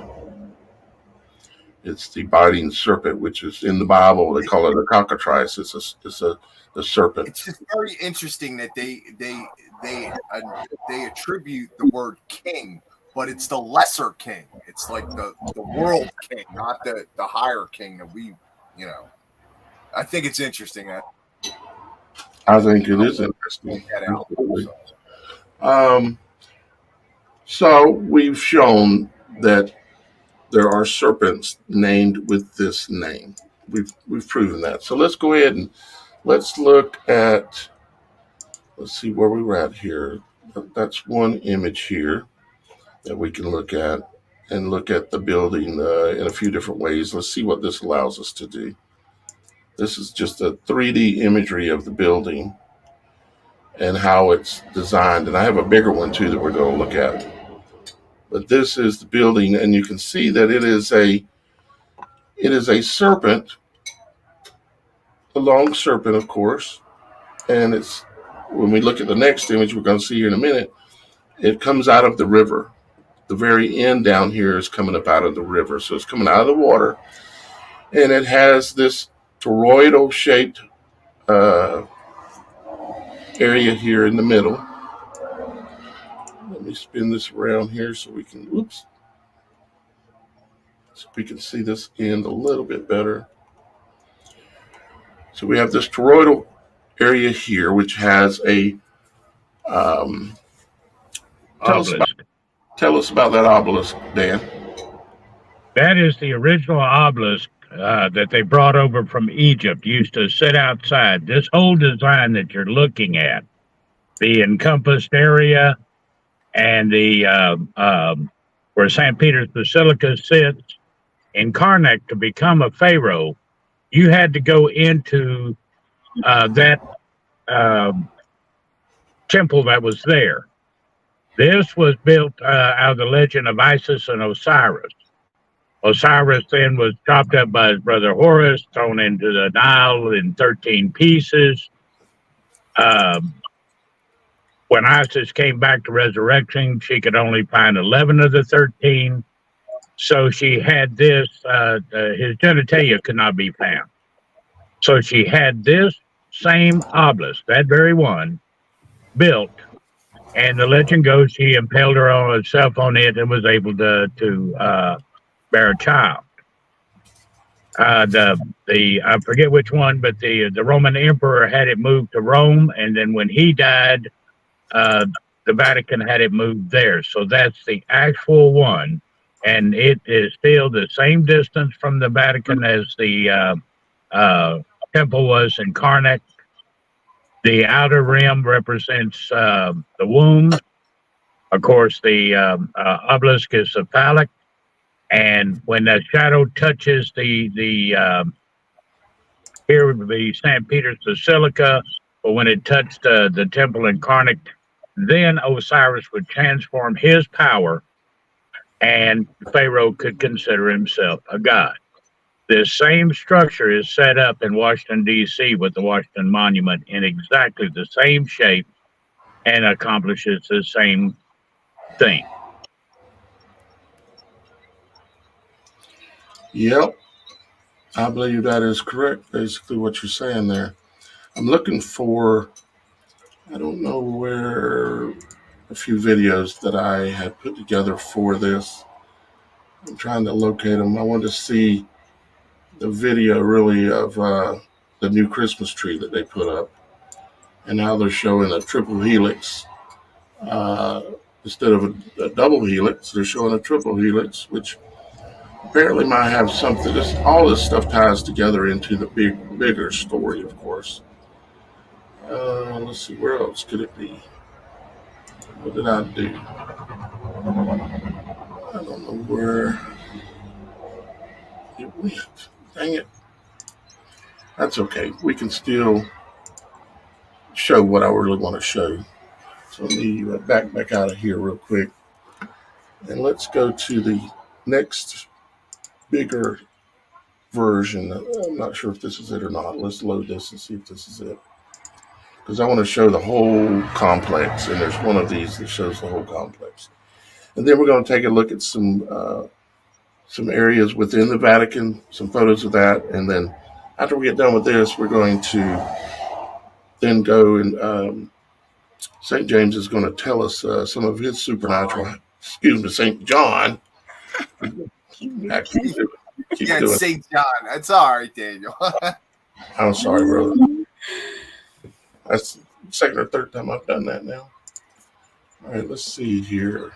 It's the biting serpent, which is in the Bible. They call it a cockatrice. It's a the serpent. it's just very interesting that they attribute the word king, but it's the lesser king. It's like the world king, not the higher king that we, you know. I think it's interesting. I think it is Point interesting. that out. Absolutely. So. Um, so we've shown that there are serpents named with this name. We've proven that. So let's go ahead and let's look at. Let's see where we were at here. That's one image here that we can look at and look at the building in a few different ways. Let's see what this allows us to do. This is just a 3D imagery of the building and how it's designed. And I have a bigger one too that we're going to look at. But this is the building, and you can see that it is a serpent, a long serpent, of course. And it's when we look at the next image we're going to see here in a minute, it comes out of the river. The very end down here is coming up out of the river. So it's coming out of the water, and it has this toroidal shaped uh, area here in the middle. Let me spin this around here so we can, so we can see this end a little bit better. So we have this toroidal area here, which has a Obelisk. tell us about that obelisk, Dan. That is the original obelisk that they brought over from Egypt. Used to sit outside. This whole design that you're looking at, the encompassed area, and the where St. Peter's Basilica sits in Karnak, to become a pharaoh, you had to go into that temple that was there. This was built out of the legend of Isis and Osiris. Osiris then was chopped up by his brother Horus, thrown into the Nile in 13 pieces. When Isis came back to resurrection, she could only find 11 of the 13. So she had this, his genitalia could not be found. So she had this same obelisk, that very one, built. And the legend goes she impaled herself on it and was able to bear a child. I forget which one, but the Roman emperor had it moved to Rome, and then when he died, the Vatican had it moved there. So that's the actual one, and it is still the same distance from the Vatican as the temple was in Karnak. The outer rim represents the womb. Of course, the obelisk is cephalic. And when the shadow touches here would be St. Peter's Basilica, but when it touched the temple in Karnak, then Osiris would transform his power, and Pharaoh could consider himself a god. This same structure is set up in Washington, D.C. with the Washington Monument in exactly the same shape and accomplishes the same thing. Yep, I believe that is correct, basically what you're saying there. I'm looking for, I don't know where, a few videos that I had put together for this. I'm trying to locate them. I want to see the video really of the new Christmas tree that they put up, and now they're showing a triple helix instead of a double helix. They're showing a triple helix, which apparently might have something. All this stuff ties together into the bigger story, of course. Let's see, where else could it be? What did I do? I don't know where it went. Dang it. That's okay. We can still show what I really want to show. So let me back out of here real quick. And let's go to the next bigger version. I'm not sure if this is it or not. Let's load this and see if this is it. Because I want to show the whole complex. And there's one of these that shows the whole complex. And then we're going to take a look at some areas within the Vatican, some photos of that. And then after we get done with this, we're going to then go and St. James is going to tell us some of his supernatural, St. John. Yeah, St. John. That's all right, Daniel. I'm sorry, brother. That's the second or third time I've done that now. All right, let's see here.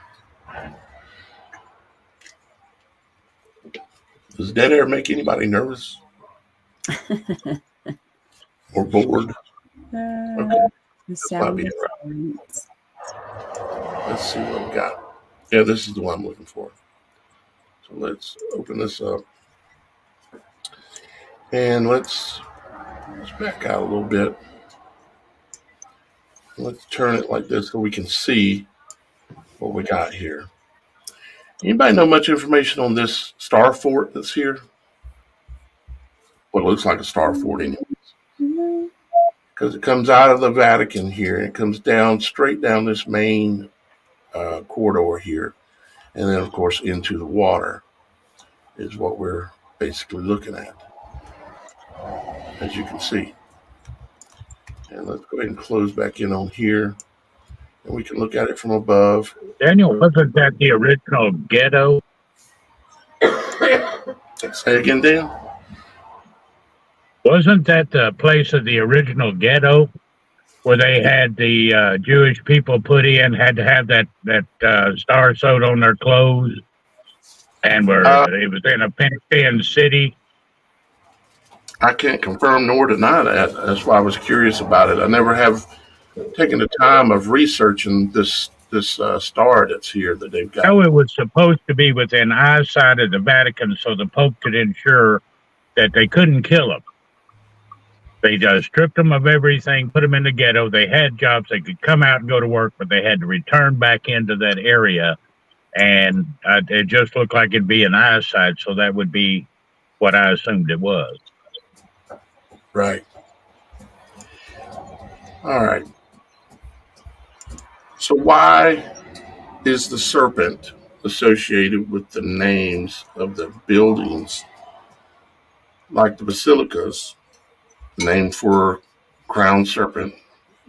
Does dead air make anybody nervous? Or bored? Okay. Let's see what we got. Yeah, this is the one I'm looking for. So let's open this up. And let's back out a little bit. Let's turn it like this so we can see what we got here. Anybody know much information on this star fort that's here? What looks like a star fort anyway. Because it comes out of the Vatican here, and it comes down straight down this main corridor here. And then, of course, into the water is what we're basically looking at, as you can see. And let's go ahead and close back in on here. And we can look at it from above. Daniel, wasn't that the original ghetto? Say again, Dan? Wasn't that the place of the original ghetto where they had the Jewish people put in, had to have that star sewed on their clothes, and where it was in a fenced-in city? I can't confirm nor deny that. That's why I was curious about it. I never have taken the time of researching this star that's here that they've got. No, it was supposed to be within eyesight of the Vatican, so the Pope could ensure that they couldn't kill them. They just stripped them of everything, put them in the ghetto. They had jobs. They could come out and go to work, but they had to return back into that area. And it just looked like it'd be an eyesight, so that would be what I assumed it was. Right. All right. So why is the serpent associated with the names of the buildings, like the basilicas, named for crown serpent,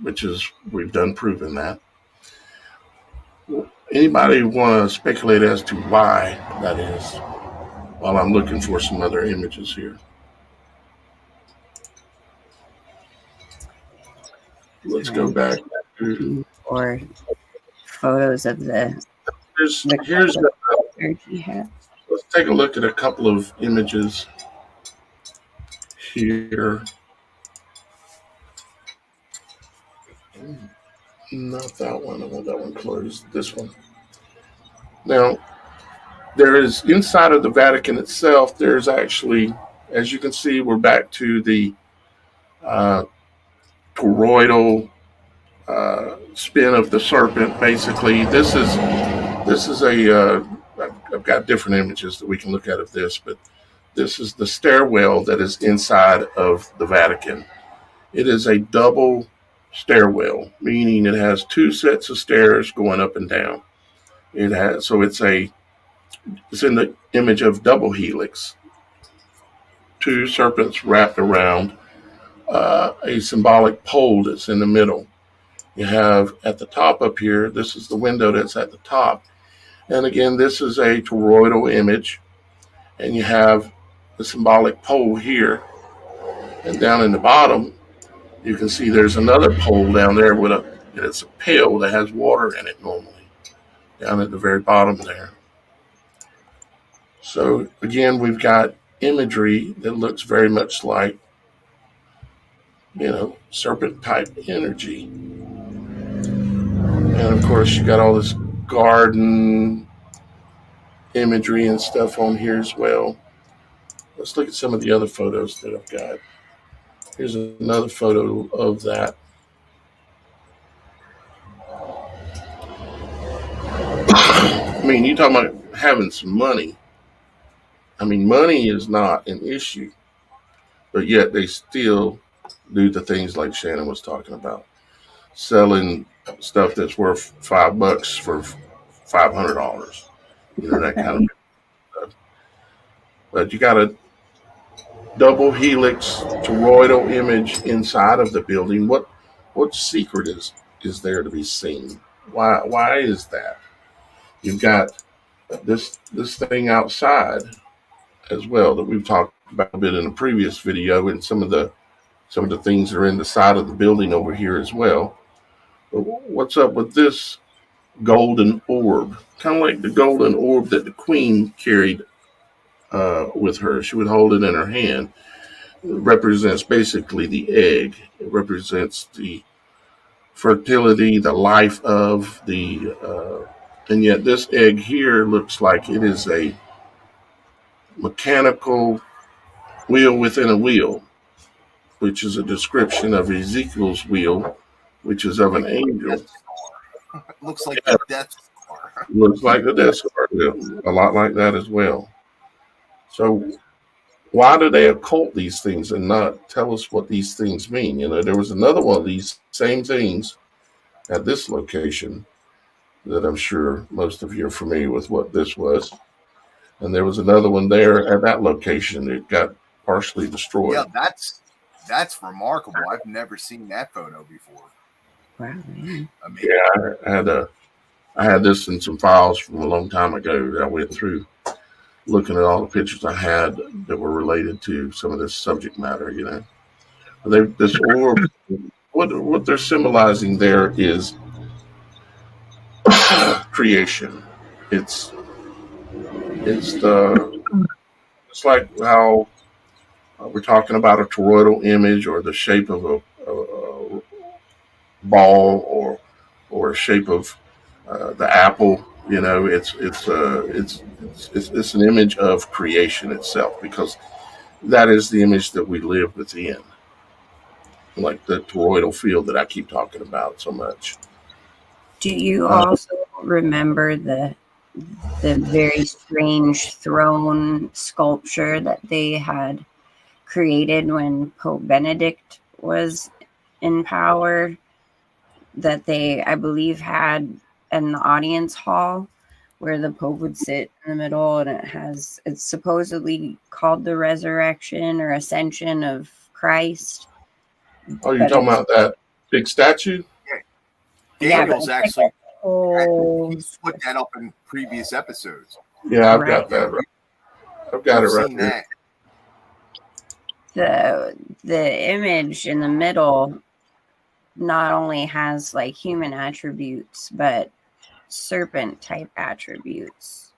which is, we've done proven that. Anybody want to speculate as to why that is, while I'm looking for some other images here? Let's go back to, or photos of here's clergy hat. let's take a look at a couple of images here. Not that one. I want that one closed. This one. Now, there is, inside of the Vatican itself, there's actually, as you can see, we're back to the toroidal spin of the serpent. Basically, this is a I've got different images that we can look at of this, but this is the stairwell that is inside of the Vatican. It is a double stairwell, meaning it has two sets of stairs going up and down. It's in the image of double helix, two serpents wrapped around a symbolic pole that's in the middle. You have at the top up here, this is the window that's at the top. And again, this is a toroidal image. And you have the symbolic pole here. And down in the bottom, you can see there's another pole down there it's a pail that has water in it normally, down at the very bottom there. So again, we've got imagery that looks very much like, serpent type energy. And of course, you got all this garden imagery and stuff on here as well. Let's look at some of the other photos that I've got. Here's another photo of that. I mean, you talking about having some money. I mean, money is not an issue, but yet they still do the things like Shannon was talking about, selling stuff that's worth $5 for $500. That kind of stuff. But you got a double helix toroidal image inside of the building. What secret is there to be seen? Why is that? You've got this thing outside as well that we've talked about a bit in a previous video, and some of the things that are in the side of the building over here as well. But what's up with this golden orb? Kind of like the golden orb that the Queen carried with her. She would hold it in her hand. It represents basically the egg. It represents the fertility, the life of and yet this egg here looks like it is a mechanical wheel within a wheel, which is a description of Ezekiel's wheel, which is of an angel. Looks like the Death Star. Looks like the Death Star. A lot like that as well. So why do they occult these things and not tell us what these things mean? There was another one of these same things at this location that I'm sure most of you are familiar with what this was. And there was another one there at that location that got partially destroyed. Yeah, that's remarkable. I've never seen that photo before. Wow. Yeah, I had this in some files from a long time ago that I went through. looking at all the pictures I had that were related to some of this subject matter. This orb, what they're symbolizing there is creation. It's it's the it's like how we're talking about a toroidal image or the shape of a ball or a shape of the apple. It's an image of creation itself, because that is the image that we live within, like the toroidal field that I keep talking about so much. Do you also remember the very strange throne sculpture that they had created when Pope Benedict was in power, that they, I believe, had an audience hall where the Pope would sit in the middle, and it's supposedly called the resurrection or ascension of Christ. Oh, you're talking about that big statue? Daniel's actually he's put that up in previous episodes. Yeah, I've got that right. I've got it right here. The image in the middle not only has like human attributes, but serpent type attributes.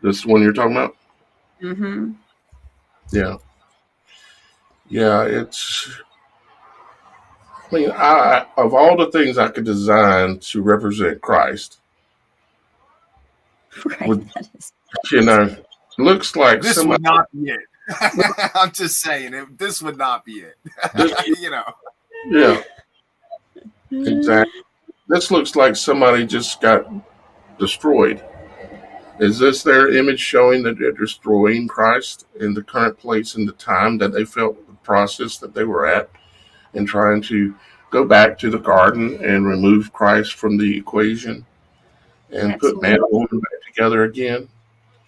This one you're talking about? Mm-hmm. Yeah. Yeah, I mean, of all the things I could design to represent Christ, Right. Looks like this would not be it. I'm just saying, this would not be it. Yeah. Exactly. This looks like somebody just got destroyed. Is this their image showing that they're destroying Christ in the current place and the time that they felt the process that they were at, and trying to go back to the garden and remove Christ from the equation and put man and woman back together again?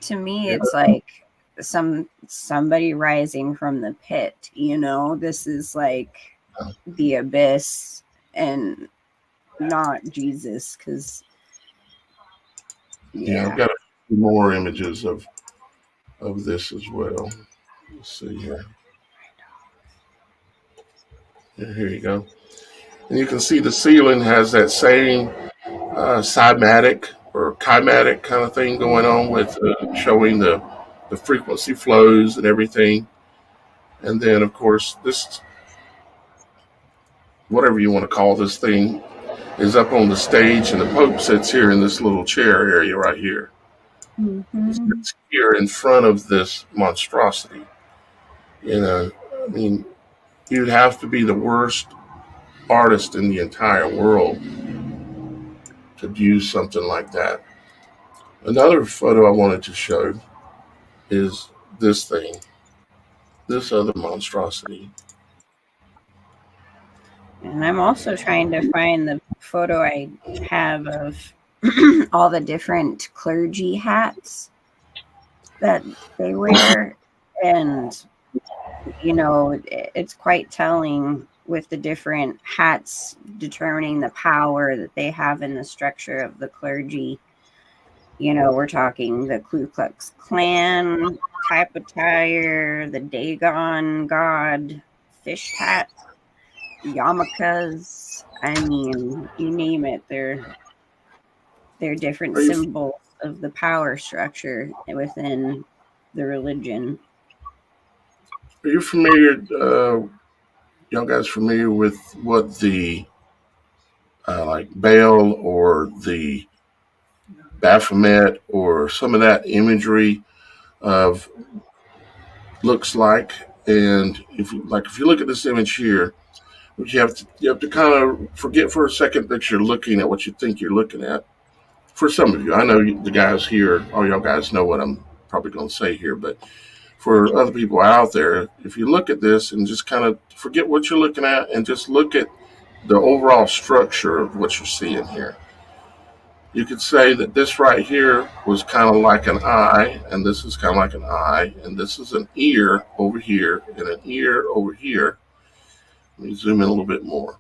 To me, it's like somebody rising from the pit. This is like the abyss and not Jesus, because I've got a few more images of this as well. Let's see here. Here you go. And you can see the ceiling has that same cymatic or kimatic kind of thing going on with showing the frequency flows and everything. And then, of course, this, whatever you want to call this thing, is up on the stage, and the Pope sits here in this little chair area right here. Mm-hmm. It's here in front of this monstrosity. I mean, you'd have to be the worst artist in the entire world to use something like that. Another photo I wanted to show is this thing, this other monstrosity. And I'm also trying to find the photo I have of all the different clergy hats that they wear. And, it's quite telling with the different hats determining the power that they have in the structure of the clergy. We're talking the Ku Klux Klan type attire, the Dagon God fish hat, yarmulkes. I mean, you name it. They're different symbols of the power structure within the religion. Are you familiar, y'all guys familiar with what the like Baal or the Baphomet or some of that imagery of looks like? And if you look at this image here, you have to kind of forget for a second that you're looking at what you think you're looking at. For some of you, I know the guys here, all y'all guys know what I'm probably going to say here, but for other people out there, if you look at this and just kind of forget what you're looking at and just look at the overall structure of what you're seeing here, you could say that this right here was kind of like an eye, and this is kind of like an eye, and this is an ear over here and an ear over here. Let me zoom in a little bit more.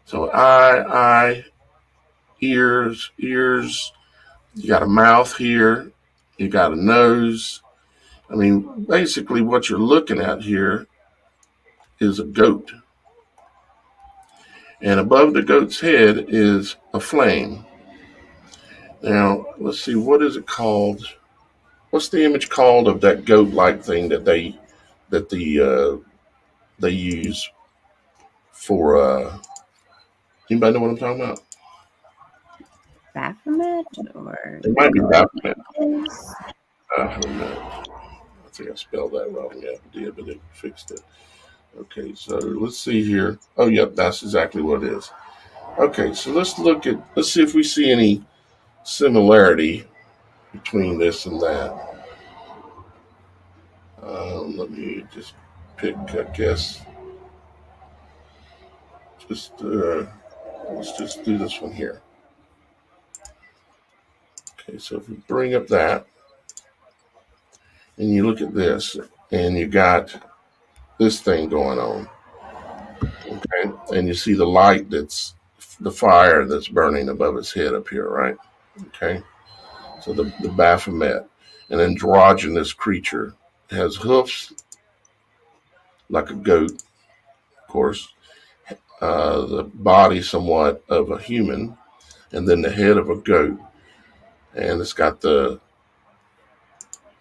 So eye, ears. You got a mouth here. You got a nose. I mean, basically what you're looking at here is a goat. And above the goat's head is a flame. Now, let's see, what is it called? What's the image called of that goat-like thing that they use for anybody know what I'm talking about? Baphomet or It might be Baphomet. is? Baphomet. I think I spelled that wrong. Yeah, I did, but it fixed it. Okay, so let's see here. Oh, yeah, that's exactly what it is. Okay, so let's see if we see any similarity between this and that. Let me just pick, I guess, let's just do this one here. Okay, so if we bring up that, and you look at this, and you got this thing going on, okay, and you see the light that's the fire that's burning above his head up here, right? Okay, so the Baphomet, an androgynous creature, has hoofs like a goat, of course, the body somewhat of a human, and then the head of a goat, and it's got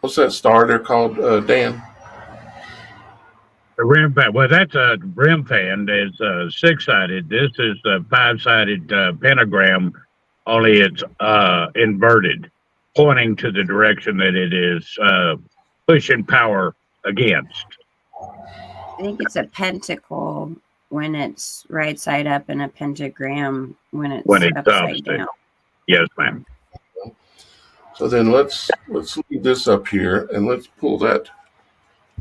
what's that star there called, Dan? The rim fan. Well, that's a rim fan. It's 6-sided. This is a 5-sided pentagram, only it's inverted, pointing to the direction that it is pushing power against. I think it's a pentacle when it's right side up and a pentagram when it's upside down. Yes, ma'am. So then let's leave this up here and let's pull that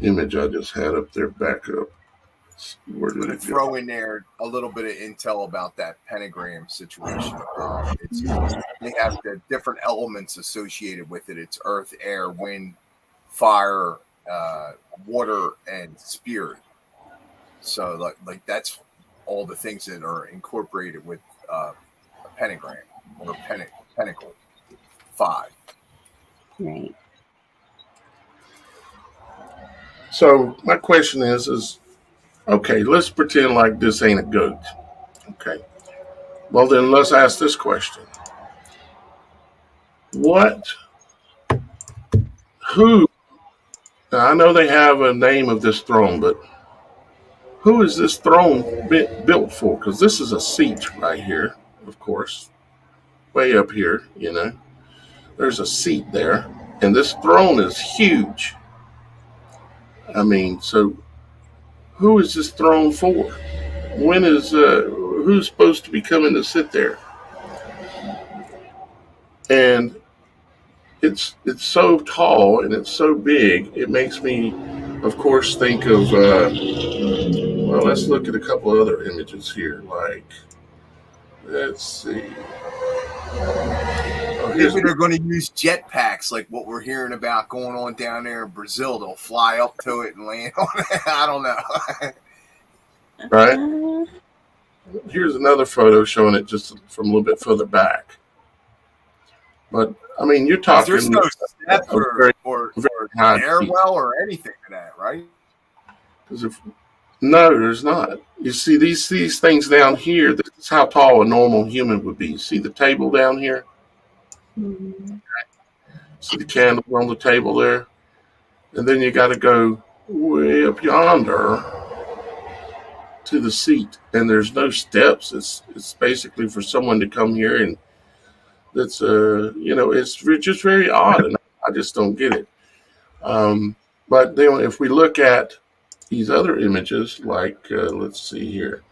image I just had up there back up. Where did it throw in there a little bit of intel about that pentagram situation? They have the different elements associated with it. It's earth, air, wind, fire, water, and spirit. So like that's all the things that are incorporated with a pentagram or pentacle 5. Right. So my question is okay, let's pretend like this ain't a goat. Okay. Well, then let's ask this question. Who, now I know they have a name of this throne, but who is this throne built for? Because this is a seat right here, of course, way up here, you know. There's a seat there, and this throne is huge. I mean, so who is this throne for? When is who's supposed to be coming to sit there? And it's so tall and it's so big. It makes me, of course, think of. Well, let's look at a couple other images here. Like, let's see. Maybe they're going to use jetpacks like what we're hearing about going on down there in Brazil. They'll fly up to it and land on it. I don't know. Right. Here's another photo showing it just from a little bit further back. But, I mean, you're talking... There's no step or stairwell or anything to that, right? No, there's not. You see these things down here, this is how tall a normal human would be. See the table down here? Mm-hmm. See the candles on the table there? And then you got to go way up yonder to the seat. And there's no steps. It's basically for someone to come here, and that's, it's just very odd. And I just don't get it. But then if we look at these other images, like, let's see here.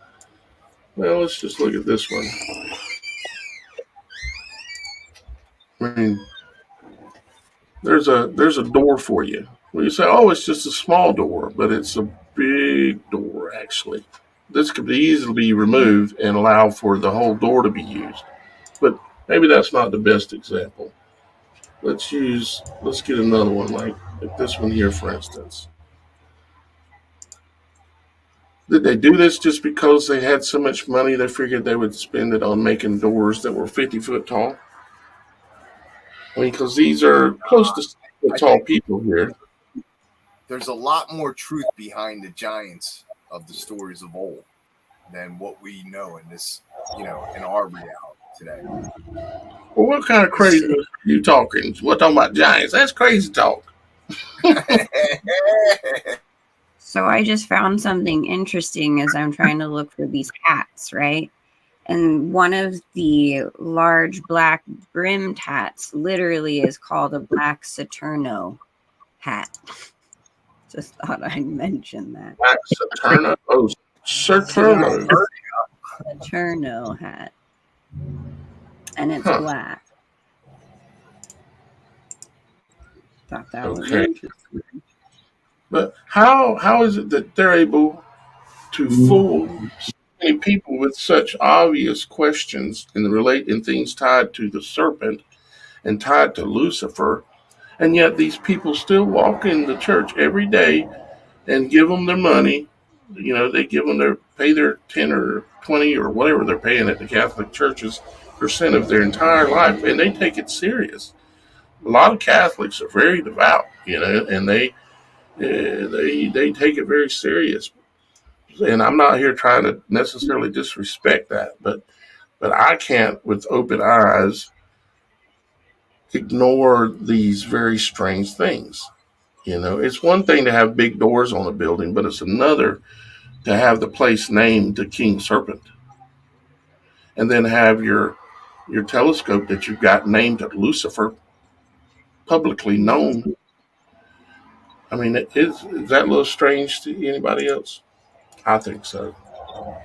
Well, let's just look at this one. I mean, there's a door for you. Well, you say, oh, it's just a small door, but it's a big door, actually. This could easily be removed and allow for the whole door to be used. But maybe that's not the best example. Let's get another one, like this one here, for instance. Did they do this just because they had so much money they figured they would spend it on making doors that were 50 foot tall? I mean, because these are close to 6 foot tall people here. there's a lot more truth behind the giants of the stories of old than what we know in this, in our reality today. Well, what kind of crazy are you talking? We're talking about giants. That's crazy talk. So I just found something interesting as I'm trying to look for these hats, right? And one of the large black brimmed hats literally is called a black Saturno hat. Just thought I'd mention that. Black Saturno? Oh, Saturno. Saturno hat. And it's black. Thought that was interesting. But how is it that they're able to fool so many people with such obvious questions and things tied to the serpent and tied to Lucifer, and yet these people still walk in the church every day and give them their money? They pay their 10 or 20 or whatever they're paying at the Catholic churches % of their entire life, and they take it serious. A lot of Catholics are very devout, and they take it very serious. And I'm not here trying to necessarily disrespect that, but I can't, with open eyes, ignore these very strange things. It's one thing to have big doors on a building, but it's another to have the place named the King Serpent, and then have your telescope that you've got named Lucifer, publicly known. I mean, is that a little strange to anybody else? I think so.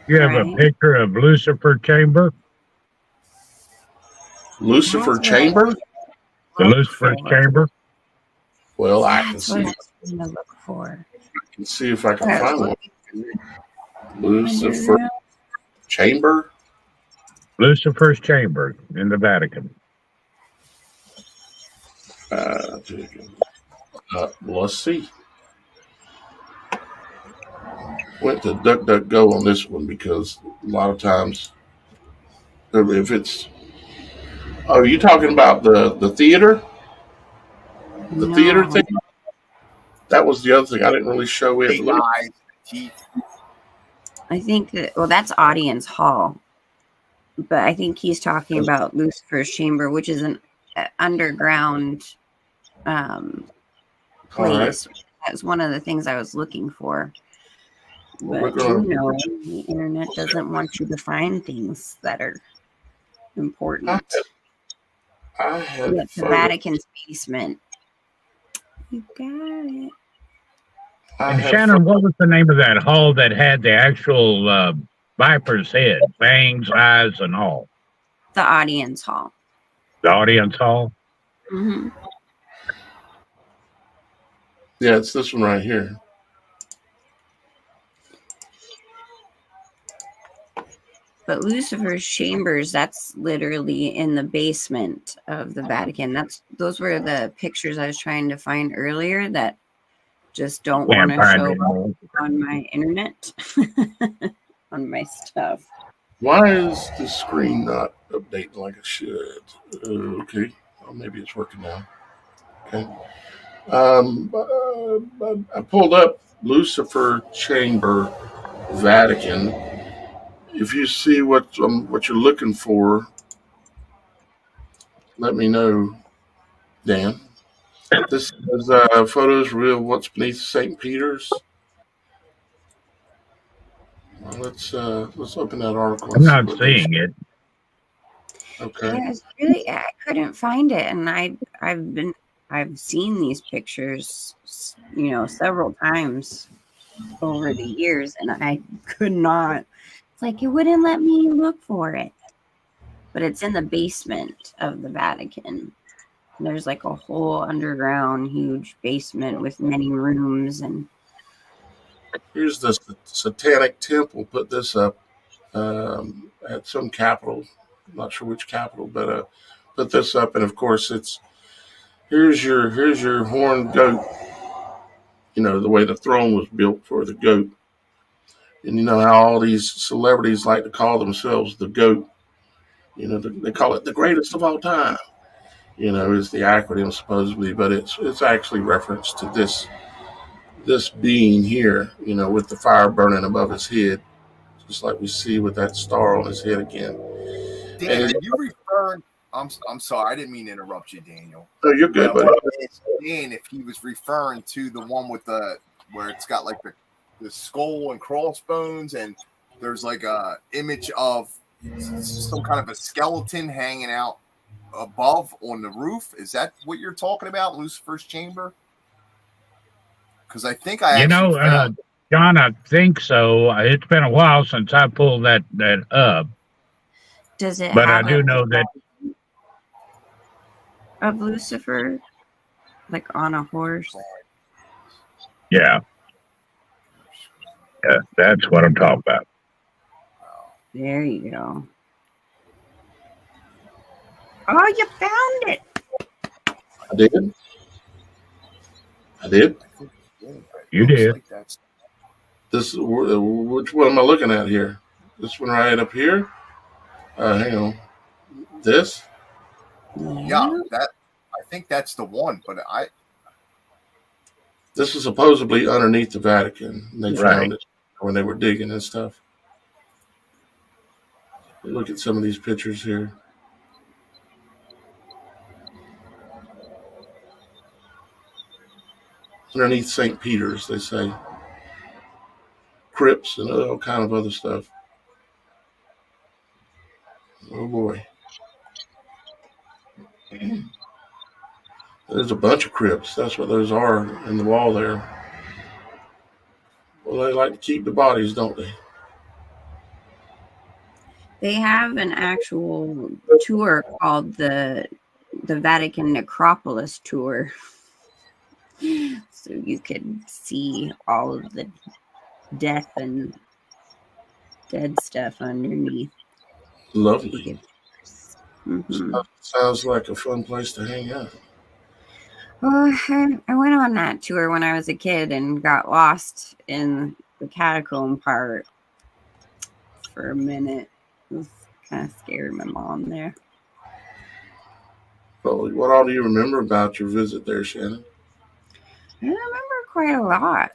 You have a picture of Lucifer Chamber? Lucifer Chamber? The Lucifer Chamber? Well, I can see. What I'm gonna look for. I can see if I can find one. Lucifer Chamber? Lucifer's Chamber in the Vatican. Let's see. Went to DuckDuckGo on this one because a lot of times, if it's, are you talking about the theater? The theater thing? That was the other thing. I didn't really show it. I think that's Audience Hall. But I think he's talking about Lucifer's Chamber, which is an underground place. Right. That's one of the things I was looking for. But the internet doesn't want you to find things that are important. I had the Vatican's basement. You got it. And Shannon, what was the name of that hall that had the actual viper's head, fangs, eyes, and all? The Audience Hall. The Audience Hall? Mm-hmm. Yeah, it's this one right here. But Lucifer's Chambers, that's literally in the basement of the Vatican. Those were the pictures I was trying to find earlier that just don't want to show up on my internet, on my stuff. Why is the screen not updating like it should? Okay, well, maybe it's working now. Okay. I pulled up Lucifer Chamber, Vatican. If you see what you're looking for, let me know, Dan. This is photos reveal what's beneath St. Peter's. Well, let's open that article. I'm not seeing it. Okay. Yeah, I couldn't find it, and I've seen these pictures, several times over the years, and I could not. It's like it wouldn't let me look for it. But it's in the basement of the Vatican. There's like a whole underground huge basement with many rooms. And here's the Satanic Temple. Put this up at some capital. I'm not sure which capital, but put this up, and of course here's your horned goat. The way the throne was built for the goat. And you know how all these celebrities like to call themselves the GOAT. They call it the greatest of all time. Is the acronym supposedly, but it's actually reference to this this being here, with the fire burning above his head, just like we see with that star on his head again. Dan, are you referring? I'm sorry, I didn't mean to interrupt you, Daniel. Oh, you're good, buddy. Dan, if he was referring to the one with where it's got like the skull and crossbones, and there's like a image of some kind of a skeleton hanging out above on the roof. Is that what you're talking about, Lucifer's chamber? Because I think I actually found. John, I think so. It's been a while since I pulled that up. Does it? But I do know that of Lucifer, like on a horse. Yeah, that's what I'm talking about. There you go. Oh, you found it. I did. You did. Like this, which one am I looking at here? This one right up here? Hang on. This? Yeah, I think that's the one, but this is supposedly underneath the Vatican. They found it when they were digging and stuff. Look at some of these pictures here. Underneath St. Peter's, they say. Crypts and all kind of other stuff. Oh boy. There's a bunch of crypts. That's what those are in the wall there. Well, they like to keep the bodies, don't they? They have an actual tour called the Vatican Necropolis Tour. So you could see all of the death and dead stuff underneath. Lovely. Mm-hmm. Sounds like a fun place to hang out. Well, I went on that tour when I was a kid and got lost in the catacomb part for a minute. It was kind of scared my mom there. Well, what all do you remember about your visit there, Shannon? I remember quite a lot.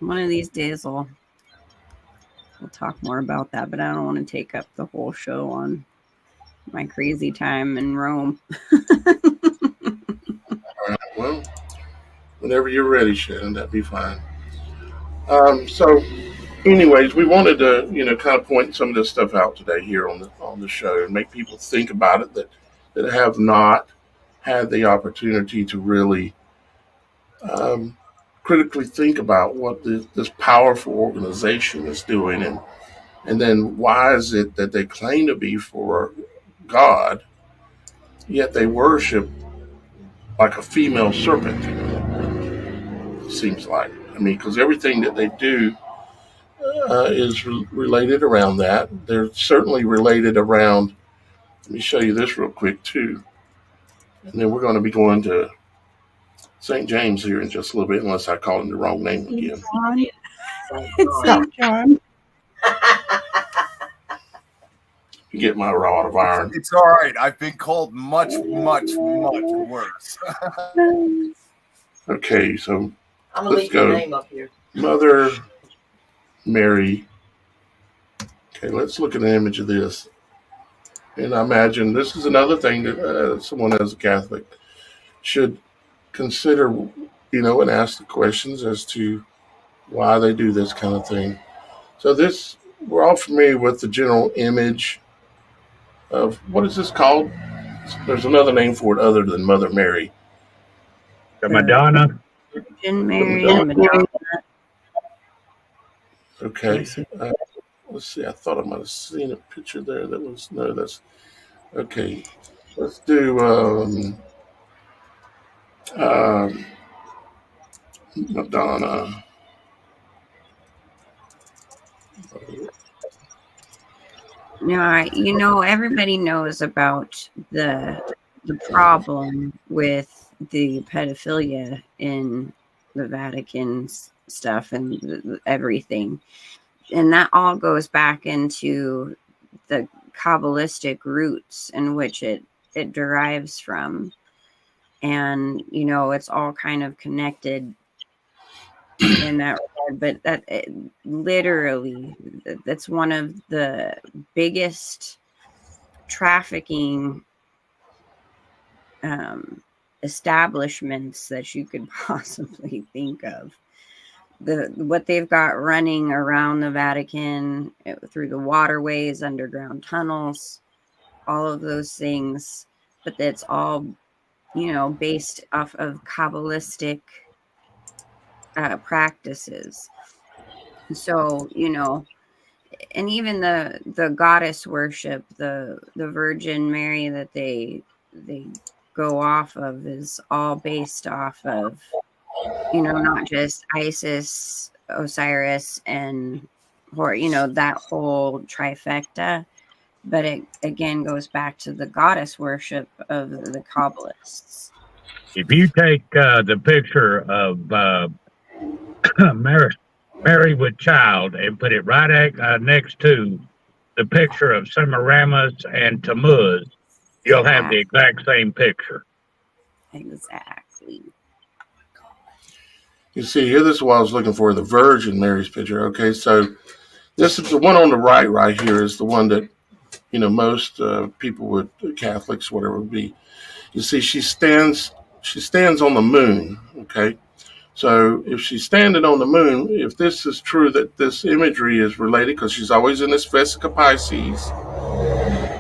One of these days we'll talk more about that, but I don't want to take up the whole show on my crazy time in Rome. All right, well, whenever you're ready, Shannon, that'd be fine. So, anyways, we wanted to, kind of point some of this stuff out today here on the show and make people think about it that have not had the opportunity to really critically think about what this powerful organization is doing, and then why is it that they claim to be for God, yet they worship like a female serpent, it seems like. I mean, because everything that they do is related around that. They're certainly related around, let me show you this real quick too. And then we're going to be going to St. James here in just a little bit, unless I call him the wrong name again. It's St. John. You get my rod of iron. It's all right. I've been called much, much, much worse. Okay, so I'm gonna leave your name up here. Mother Mary. Okay, let's look at an image of this. And I imagine this is another thing that someone as a Catholic should consider, and ask the questions as to why they do this kind of thing. So we're all familiar with the general image of, what is this called? There's another name for it other than Mother Mary. The Madonna. Virgin Mary and Madonna. Okay. Let's see. I thought I might have seen a picture there that's okay. Let's do Madonna. No, everybody knows about the problem with the pedophilia in the Vatican stuff and everything. And that all goes back into the Kabbalistic roots in which it derives from. and it's all kind of connected in that regard. But literally, that's one of the biggest trafficking establishments that you could possibly think of. What they've got running around the Vatican, through the waterways, underground tunnels, all of those things, but it's all based off of Kabbalistic practices. So and even the goddess worship, the Virgin Mary that they go off of, is all based off of not just Isis, Osiris, and that whole trifecta, but it again goes back to the goddess worship of the Kabbalists. If you take the picture of Mary with child and put it right next to the picture of Semiramis and Tammuz, you'll have the exact same picture. Exactly. You see, here, this is what I was looking for, the Virgin Mary's picture. Okay, so this is the one on the right here is the one that, most people would, Catholics, whatever, would be. You see, she stands on the moon, okay? So if she's standing on the moon, if this is true that this imagery is related, because she's always in this Vesica Pisces,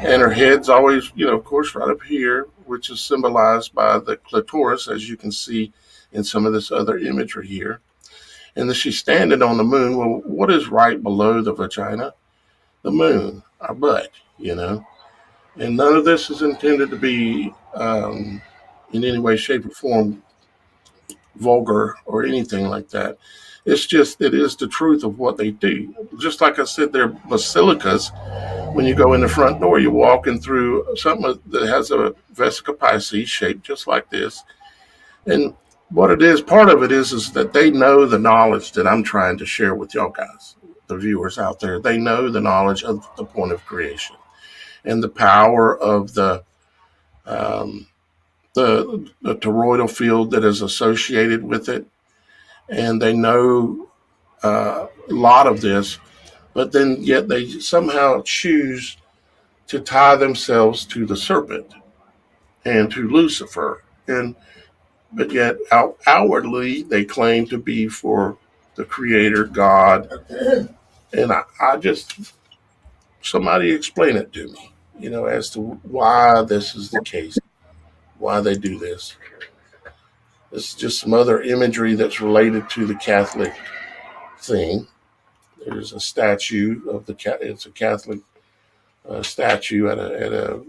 and her head's always, of course, right up here, which is symbolized by the clitoris, as you can see in some of this other imagery here. And that she's standing on the moon. Well, what is right below the vagina? The moon, our butt, And none of this is intended to be in any way, shape, or form vulgar or anything like that. It's just, it is the truth of what they do. Just like I said, they're basilicas. When you go in the front door, you're walking through something that has a Vesica Pisces shape just like this. And what it is, part of it is that they know the knowledge that I'm trying to share with y'all guys, the viewers out there. They know the knowledge of the point of creation and the power of the toroidal field that is associated with it. And they know a lot of this, but then yet they somehow choose to tie themselves to the serpent and to Lucifer. But yet outwardly they claim to be for the creator God. And I just, somebody explain it to me, as to why this is the case, why they do this. This is just some other imagery that's related to the Catholic thing. There's a statue of it's a Catholic statue at a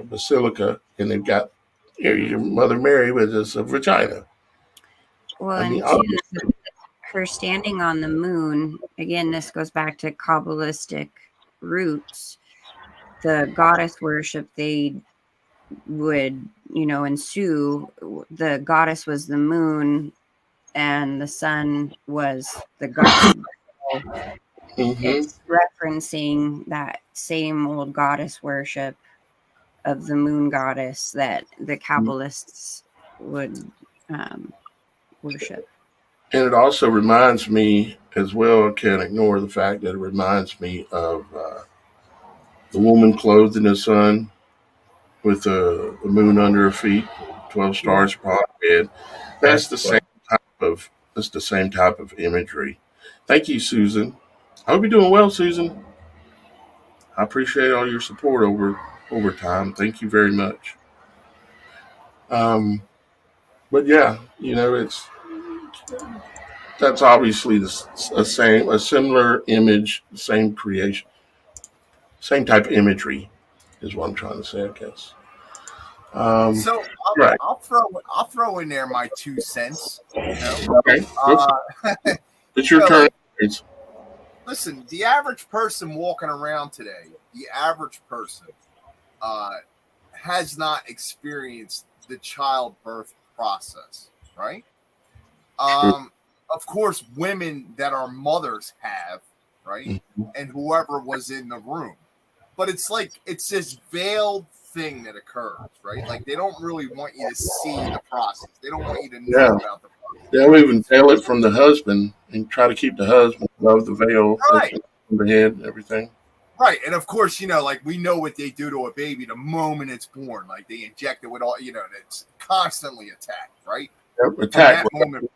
basilica, and they've got your Mother Mary with a vagina. Well, her standing on the moon, again, this goes back to Kabbalistic roots. The goddess worship they would, ensue. The goddess was the moon, and the sun was the god. It's referencing that same old goddess worship of the moon goddess that the Kabbalists would worship. And it also reminds me as well, I can't ignore the fact that it reminds me of the woman clothed in the sun with the moon under her feet, 12 stars upon her head. That's the same type of imagery. Thank you, Susan. I hope you're doing well, Susan. I appreciate all your support over time. Thank you very much. But yeah, that's obviously a similar image, same creation, same type of imagery is what I'm trying to say, I guess. So I'll throw in there my 2 cents. Okay. It's your turn. Listen, the average person walking around today, the average person has not experienced the childbirth process, right? Of course, women that are mothers have, right? And whoever was in the room. But it's like, it's this veiled thing that occurs, right? Like they don't really want you to see the process. They don't want you to know about the process. They'll even veil it from the husband and try to keep the husband above the veil, Right. from the head and everything. Right, and of course, like we know what they do to a baby the moment it's born. Like they inject it with all, it's constantly attacked, right? Yep, attack. Moment.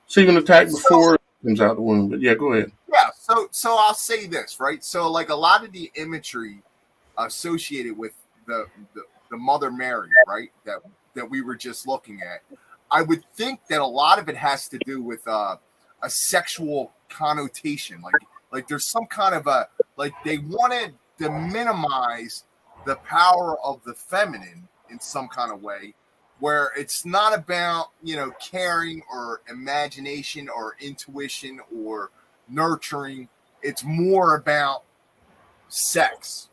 It's even attacked before it comes out the womb. But yeah, go ahead. Yeah, so I'll say this, right? So like a lot of the imagery associated with the Mother Mary, right? That we were just looking at, I would think that a lot of it has to do with a sexual connotation, like there's some kind of they wanted to minimize the power of the feminine in some kind of way, where it's not about, caring or imagination or intuition or nurturing. It's more about sex,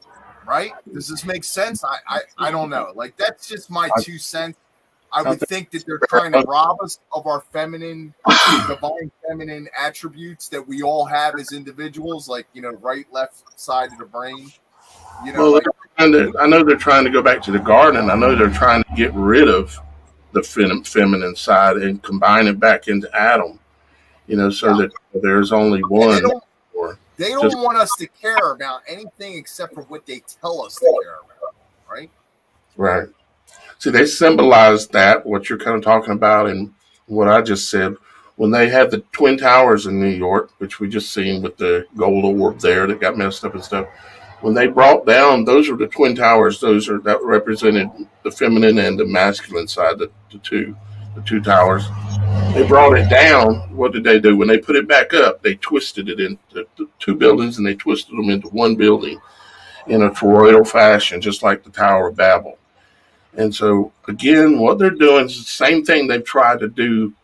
right? Does this make sense? I don't know. Like, that's just my 2 cents. I would think that they're trying to rob us of our divine feminine attributes that we all have as individuals, like, right, left side of the brain. Well, I know they're trying to go back to the garden. I know they're trying to get rid of the feminine side and combine it back into Adam, so that there's only one. They don't want us to care about anything except for what they tell us to care about, right? Right. See, they symbolize that, what you're kind of talking about, and what I just said, when they had the Twin Towers in New York, which we just seen with the gold orb there that got messed up and stuff. When they brought down, those are the Twin Towers. That represented the feminine and the masculine side, the two towers. They brought it down. What did they do? When they put it back up, they twisted it into 2 buildings, and they twisted them into 1 building in a toroidal fashion, just like the Tower of Babel. And so, again, what they're doing is the same thing they've tried to do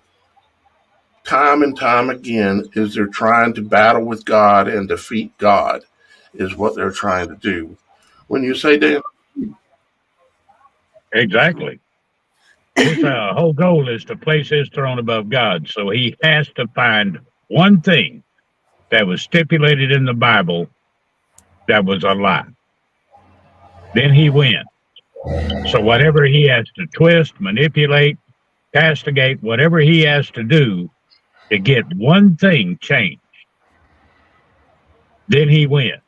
time and time again, is they're trying to battle with God and defeat God, is what they're trying to do. When you say that, exactly. His whole goal is to place his throne above God. So he has to find one thing that was stipulated in the Bible that was a lie. Then he wins. So whatever he has to twist, manipulate, castigate, whatever he has to do to get one thing changed, then he wins.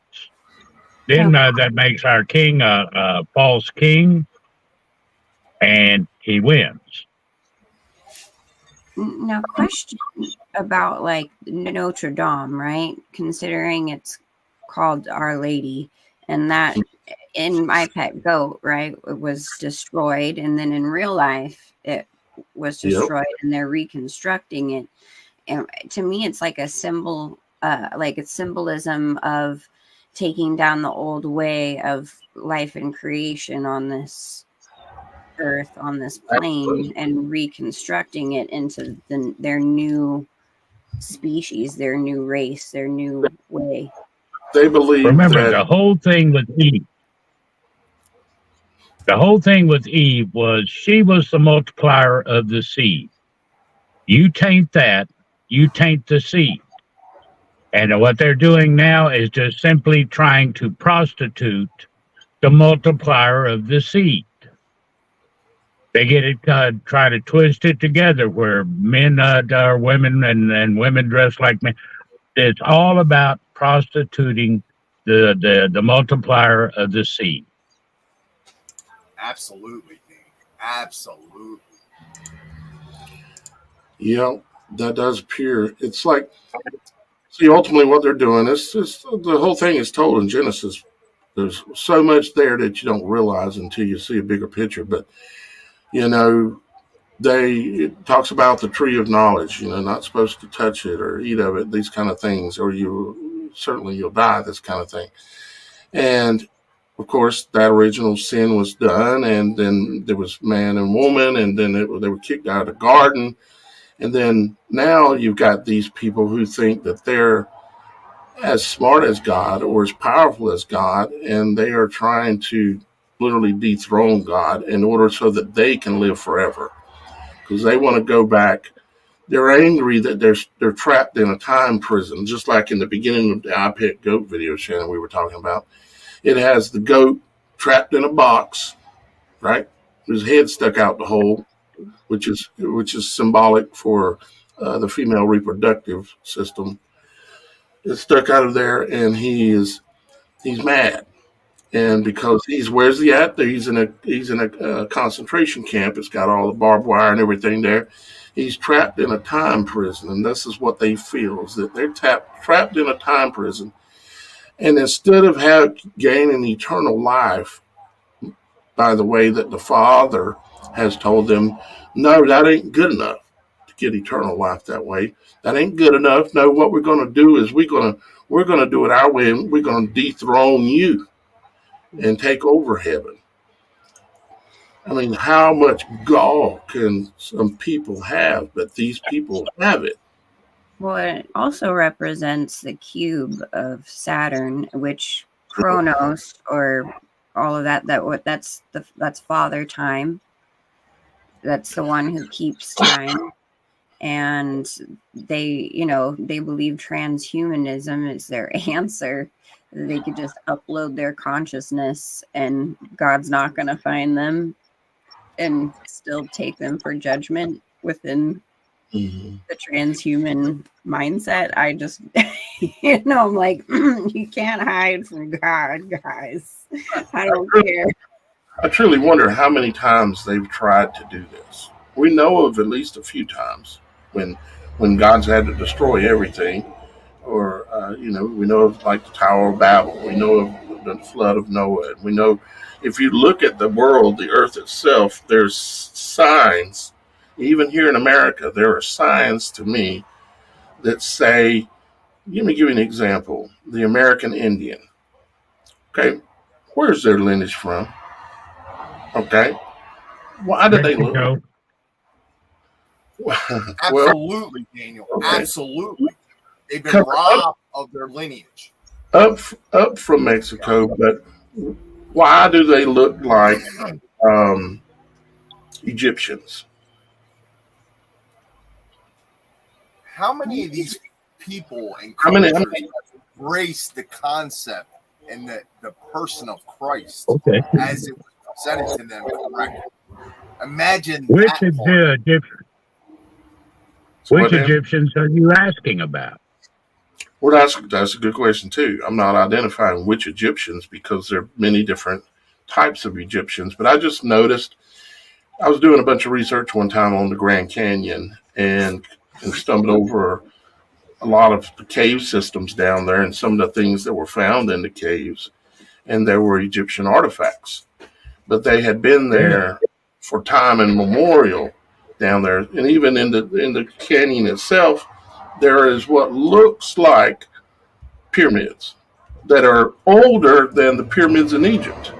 Then that makes our king a false king, and he wins. Now, question about like Notre Dame, right? Considering it's called Our Lady, and that in My Pet Goat, right, it was destroyed, and then in real life it was destroyed, and they're reconstructing it. And to me, it's like a symbol, like a symbolism of taking down the old way of life and creation on this earth, on this plane, and reconstructing it into their new species, their new race, their new way. They believe. Remember, the whole thing with Eve. The whole thing with Eve was she was the multiplier of the seed. You taint that, you taint the seed. And what they're doing now is just simply trying to prostitute the multiplier of the seed. They get it, try to twist it together where men are women and women dress like men. It's all about prostituting the multiplier of the seed. Absolutely, Dave. Absolutely. Yeah, that does appear. It's like, see, ultimately what they're doing is the whole thing is told in Genesis. There's so much there that you don't realize until you see a bigger picture. But, it talks about the tree of knowledge, not supposed to touch it or eat of it, these kind of things, or you'll die, this kind of thing. And of course, that original sin was done, and then there was man and woman, and then they were kicked out of the garden. And then now you've got these people who think that they're as smart as God or as powerful as God, and they are trying to literally dethrone God in order so that they can live forever. Because they want to go back. They're angry that they're trapped in a time prison, just like in the beginning of the I Pet Goat video, Shannon, we were talking about. It has the goat trapped in a box, right? His head stuck out the hole, which is symbolic for the female reproductive system. It's stuck out of there, and he's mad. And because where's he at? He's in a concentration camp. It's got all the barbed wire and everything there. He's trapped in a time prison, and this is what they feel, is that they're trapped in a time prison. And instead of gaining eternal life by the way that the Father has told them, no, that ain't good enough to get eternal life that way. That ain't good enough. No, what we're going to do is we're going to do it our way, and we're going to dethrone you and take over heaven. I mean, how much gall can some people have? But these people have it. Well, it also represents the cube of Saturn, which Chronos, or all of that's Father Time. That's the one who keeps time. And they believe transhumanism is their answer. They could just upload their consciousness and God's not going to find them and still take them for judgment within the transhuman mindset. I just, I'm like, you can't hide from God, guys. I don't care. I truly wonder how many times they've tried to do this. We know of at least a few times when God's had to destroy everything. Or, we know of like the Tower of Babel. We know of the flood of Noah. And we know if you look at the world, the earth itself, there's signs. Even here in America, there are signs to me that say, let me give you an example. The American Indian. Okay. Where's their lineage from? Okay. Why did they look? Absolutely, Daniel. Okay. Absolutely. They've been robbed of their lineage. Up from Mexico, but why do they look like Egyptians? How many of these people and cultures embrace the concept and the person of Christ as it was presented to them correctly? Imagine which Egyptians are you asking about? Well, that's a good question too. I'm not identifying which Egyptians because there are many different types of Egyptians. But I just noticed, I was doing a bunch of research one time on the Grand Canyon and stumbled over a lot of the cave systems down there and some of the things that were found in the caves. And there were Egyptian artifacts, but they had been there for time immemorial down there. And even in the canyon itself, there is what looks like pyramids that are older than the pyramids in Egypt.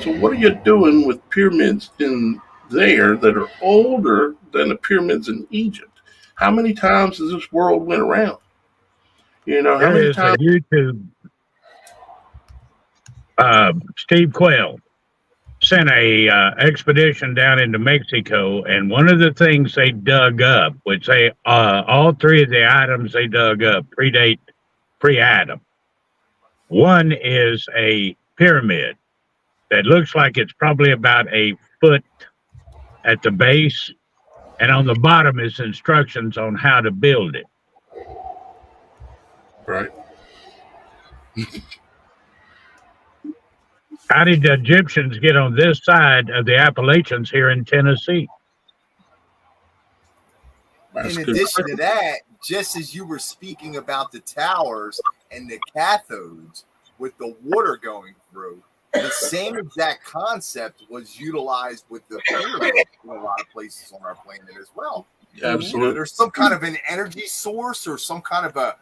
So what are you doing with pyramids in there that are older than the pyramids in Egypt? How many times has this world went around? How many times? YouTube. Steve Quayle sent a expedition down into Mexico, and one of the things they dug up, which all three of the items they dug up predate pre-Adam. One is a pyramid that looks like it's probably about a foot at the base, and on the bottom is instructions on how to build it. Right. How did the Egyptians get on this side of the Appalachians here in Tennessee? In addition to that, just as you were speaking about the towers and the cathodes with the water going through, the same exact concept was utilized with the pyramids in a lot of places on our planet as well. Absolutely. There's some kind of an energy source or some kind of a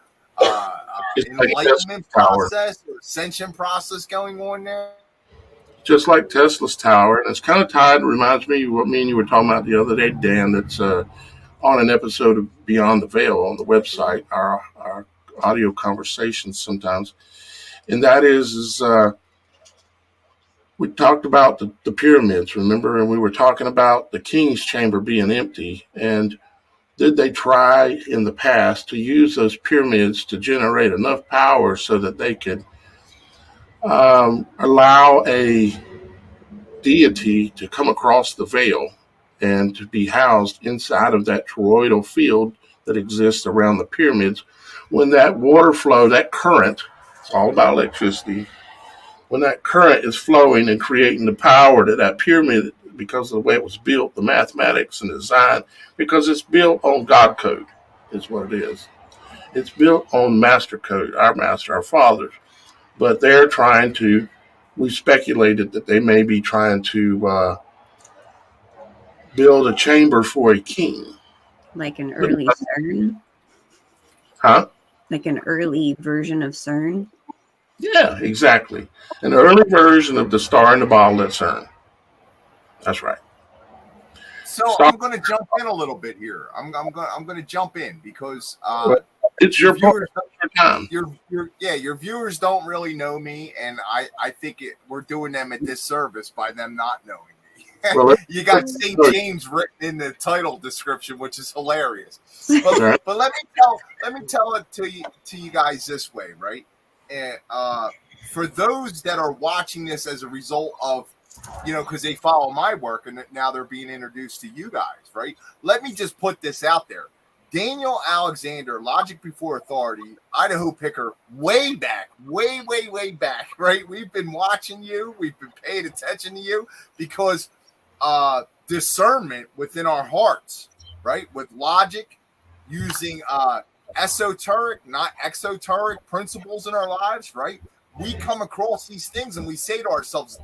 enlightenment process or ascension process going on there. Just like Tesla's tower, and it's kind of tied. Reminds me of what me and you were talking about the other day, Dan. That's on an episode of Beyond the Veil on the website. Our audio conversations sometimes, and that is we talked about the pyramids, remember, and we were talking about the king's chamber being empty. And did they try in the past to use those pyramids to generate enough power so that they could allow a deity to come across the veil and to be housed inside of that toroidal field that exists around the pyramids. When that water flow, that current, it's all about electricity, when that current is flowing and creating the power to that pyramid because of the way it was built, the mathematics and design, because it's built on God code, is what it is. It's built on master code, our master, our fathers. But they're trying to, we speculated that they may be trying to build a chamber for a king. Like an early CERN? Huh? Like an early version of CERN? Yeah, exactly. An early version of the star in the bottle at CERN. That's right. So I'm going to jump in a little bit here. I'm going to jump in because it's your viewers, time. Your viewers don't really know me, and I think we're doing them a disservice by them not knowing me. Well, you got St. James written in the title description, which is hilarious. But let me tell it to you guys this way, right? And for those that are watching this as a result of, because they follow my work and now they're being introduced to you guys, right? Let me just put this out there. Daniel Alexander, Logic Before Authority, Idaho Picker, way back, way back, right? We've been watching you. We've been paying attention to you because discernment within our hearts, right? With logic, using esoteric, not exoteric principles in our lives, right? We come across these things and we say to ourselves,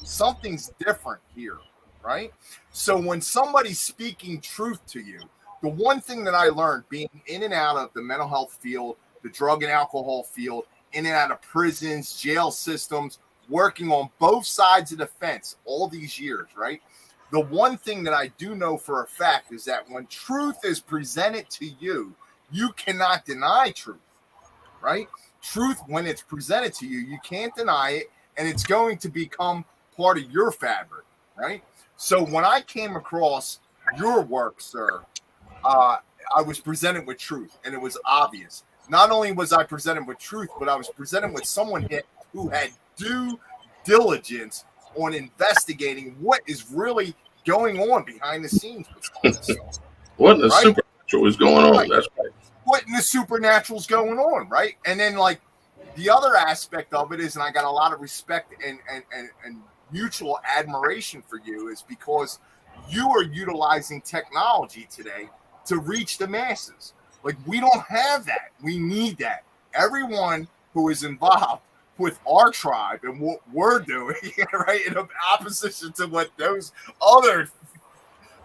something's different here, right? So when somebody's speaking truth to you, the one thing that I learned being in and out of the mental health field, the drug and alcohol field, in and out of prisons, jail systems, working on both sides of the fence all these years, right? The one thing that I do know for a fact is that when truth is presented to you, you cannot deny truth, right? Truth, when it's presented to you, you can't deny it, and it's going to become part of your fabric, right? So when I came across your work, sir, I was presented with truth, and it was obvious. Not only was I presented with truth, but I was presented with someone who had due diligence on investigating what is really going on behind the scenes. What in the supernatural is going on? Right. That's right. What in the supernatural is going on, right? And then, like, the other aspect of it is, and I got a lot of respect and mutual admiration for you, is because you are utilizing technology today to reach the masses. Like, we don't have that. We need that. Everyone who is involved with our tribe and what we're doing, right, in opposition to what those other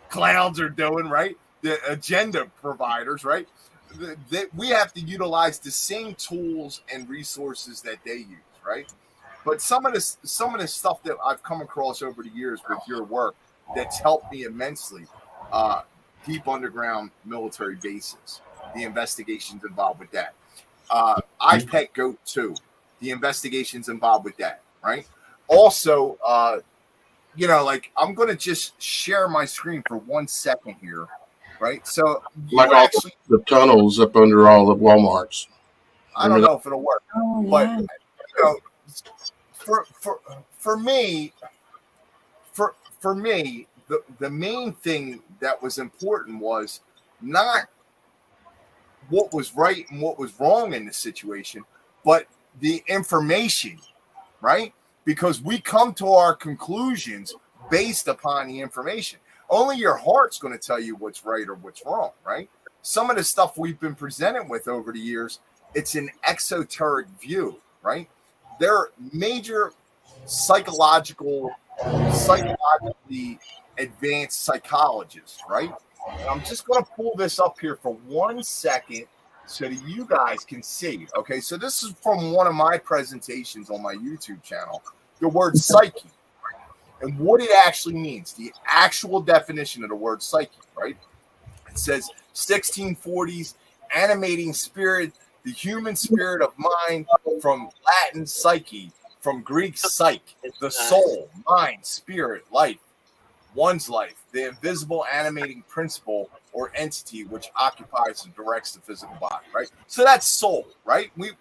clowns are doing, right, the agenda providers, right, that we have to utilize the same tools and resources that they use, right? But some of the stuff that I've come across over the years with your work that's helped me immensely, deep underground military bases, the investigations involved with that. iPet Goat 2, the investigations involved with that, right? Also, like, I'm going to just share my screen for 1 second here, right? So, like actually, the tunnels up under all the Walmarts. I don't know if it'll work, but for me, the main thing that was important was not what was right and what was wrong in the situation, but the information, right? Because we come to our conclusions based upon the information. Only your heart's going to tell you what's right or what's wrong, right? Some of the stuff we've been presented with over the years, it's an exoteric view, right? They're major psychologically advanced psychologists, right? And I'm just going to pull this up here for 1 second so that you guys can see. Okay, so this is from one of my presentations on my YouTube channel, the word psyche, and what it actually means, the actual definition of the word psyche, right? It says 1640s, animating spirit, the human spirit of mind, from Latin psyche, from Greek psyche, the soul, mind, spirit, life, one's life, the invisible animating principle or entity which occupies and directs the physical body, right? So that's soul, right? We,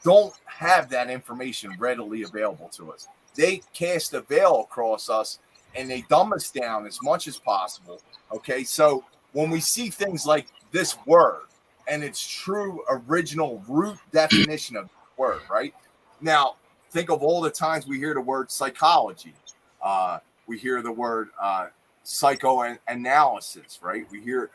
the don't have that information readily available to us. They cast a veil across us and they dumb us down as much as possible. Okay, so when we see things like this word and its true original root definition of the word, right? Now, think of all the times we hear the word psychology. We hear the word psychoanalysis, right? We hear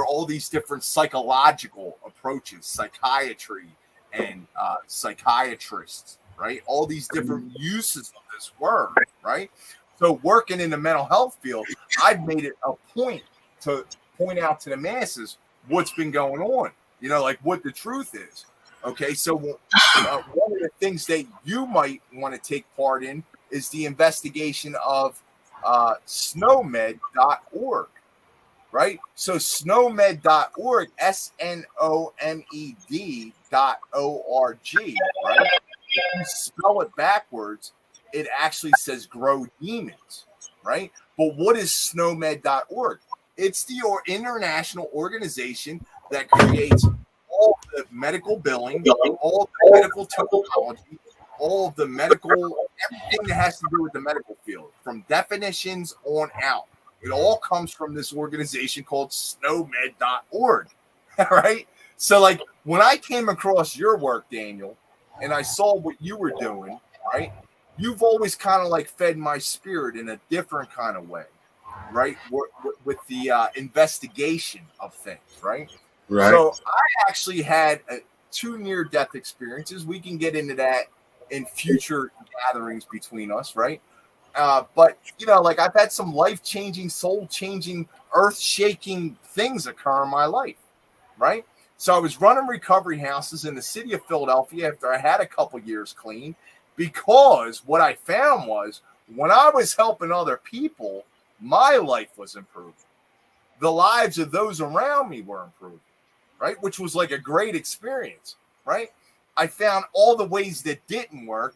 all these different psychological approaches, psychiatry and psychiatrists, right? All these different uses of this word, right? So working in the mental health field, I've made it a point to point out to the masses what's been going on, like what the truth is. Okay, so one of the things that you might want to take part in is the investigation of snowmed.org, right? So snowmed.org, SNOMED.org, right? If you spell it backwards, it actually says grow demons, right? But what is snowmed.org? It's the international organization that creates all the medical billing, all the medical terminology, all of the medical, everything that has to do with the medical field, from definitions on out. It all comes from this organization called snowmed.org, all right? So, like, when I came across your work, Daniel, and I saw what you were doing, right, you've always kind of, like, fed my spirit in a different kind of way, right, with the investigation of things, right? Right. So I actually had 2 near-death experiences. We can get into that in future gatherings between us, right? But, like, I've had some life-changing, soul-changing, earth-shaking things occur in my life, right? So I was running recovery houses in the city of Philadelphia after I had a couple years clean, because what I found was when I was helping other people, my life was improving. The lives of those around me were improving, right? Which was like a great experience, right? I found all the ways that didn't work,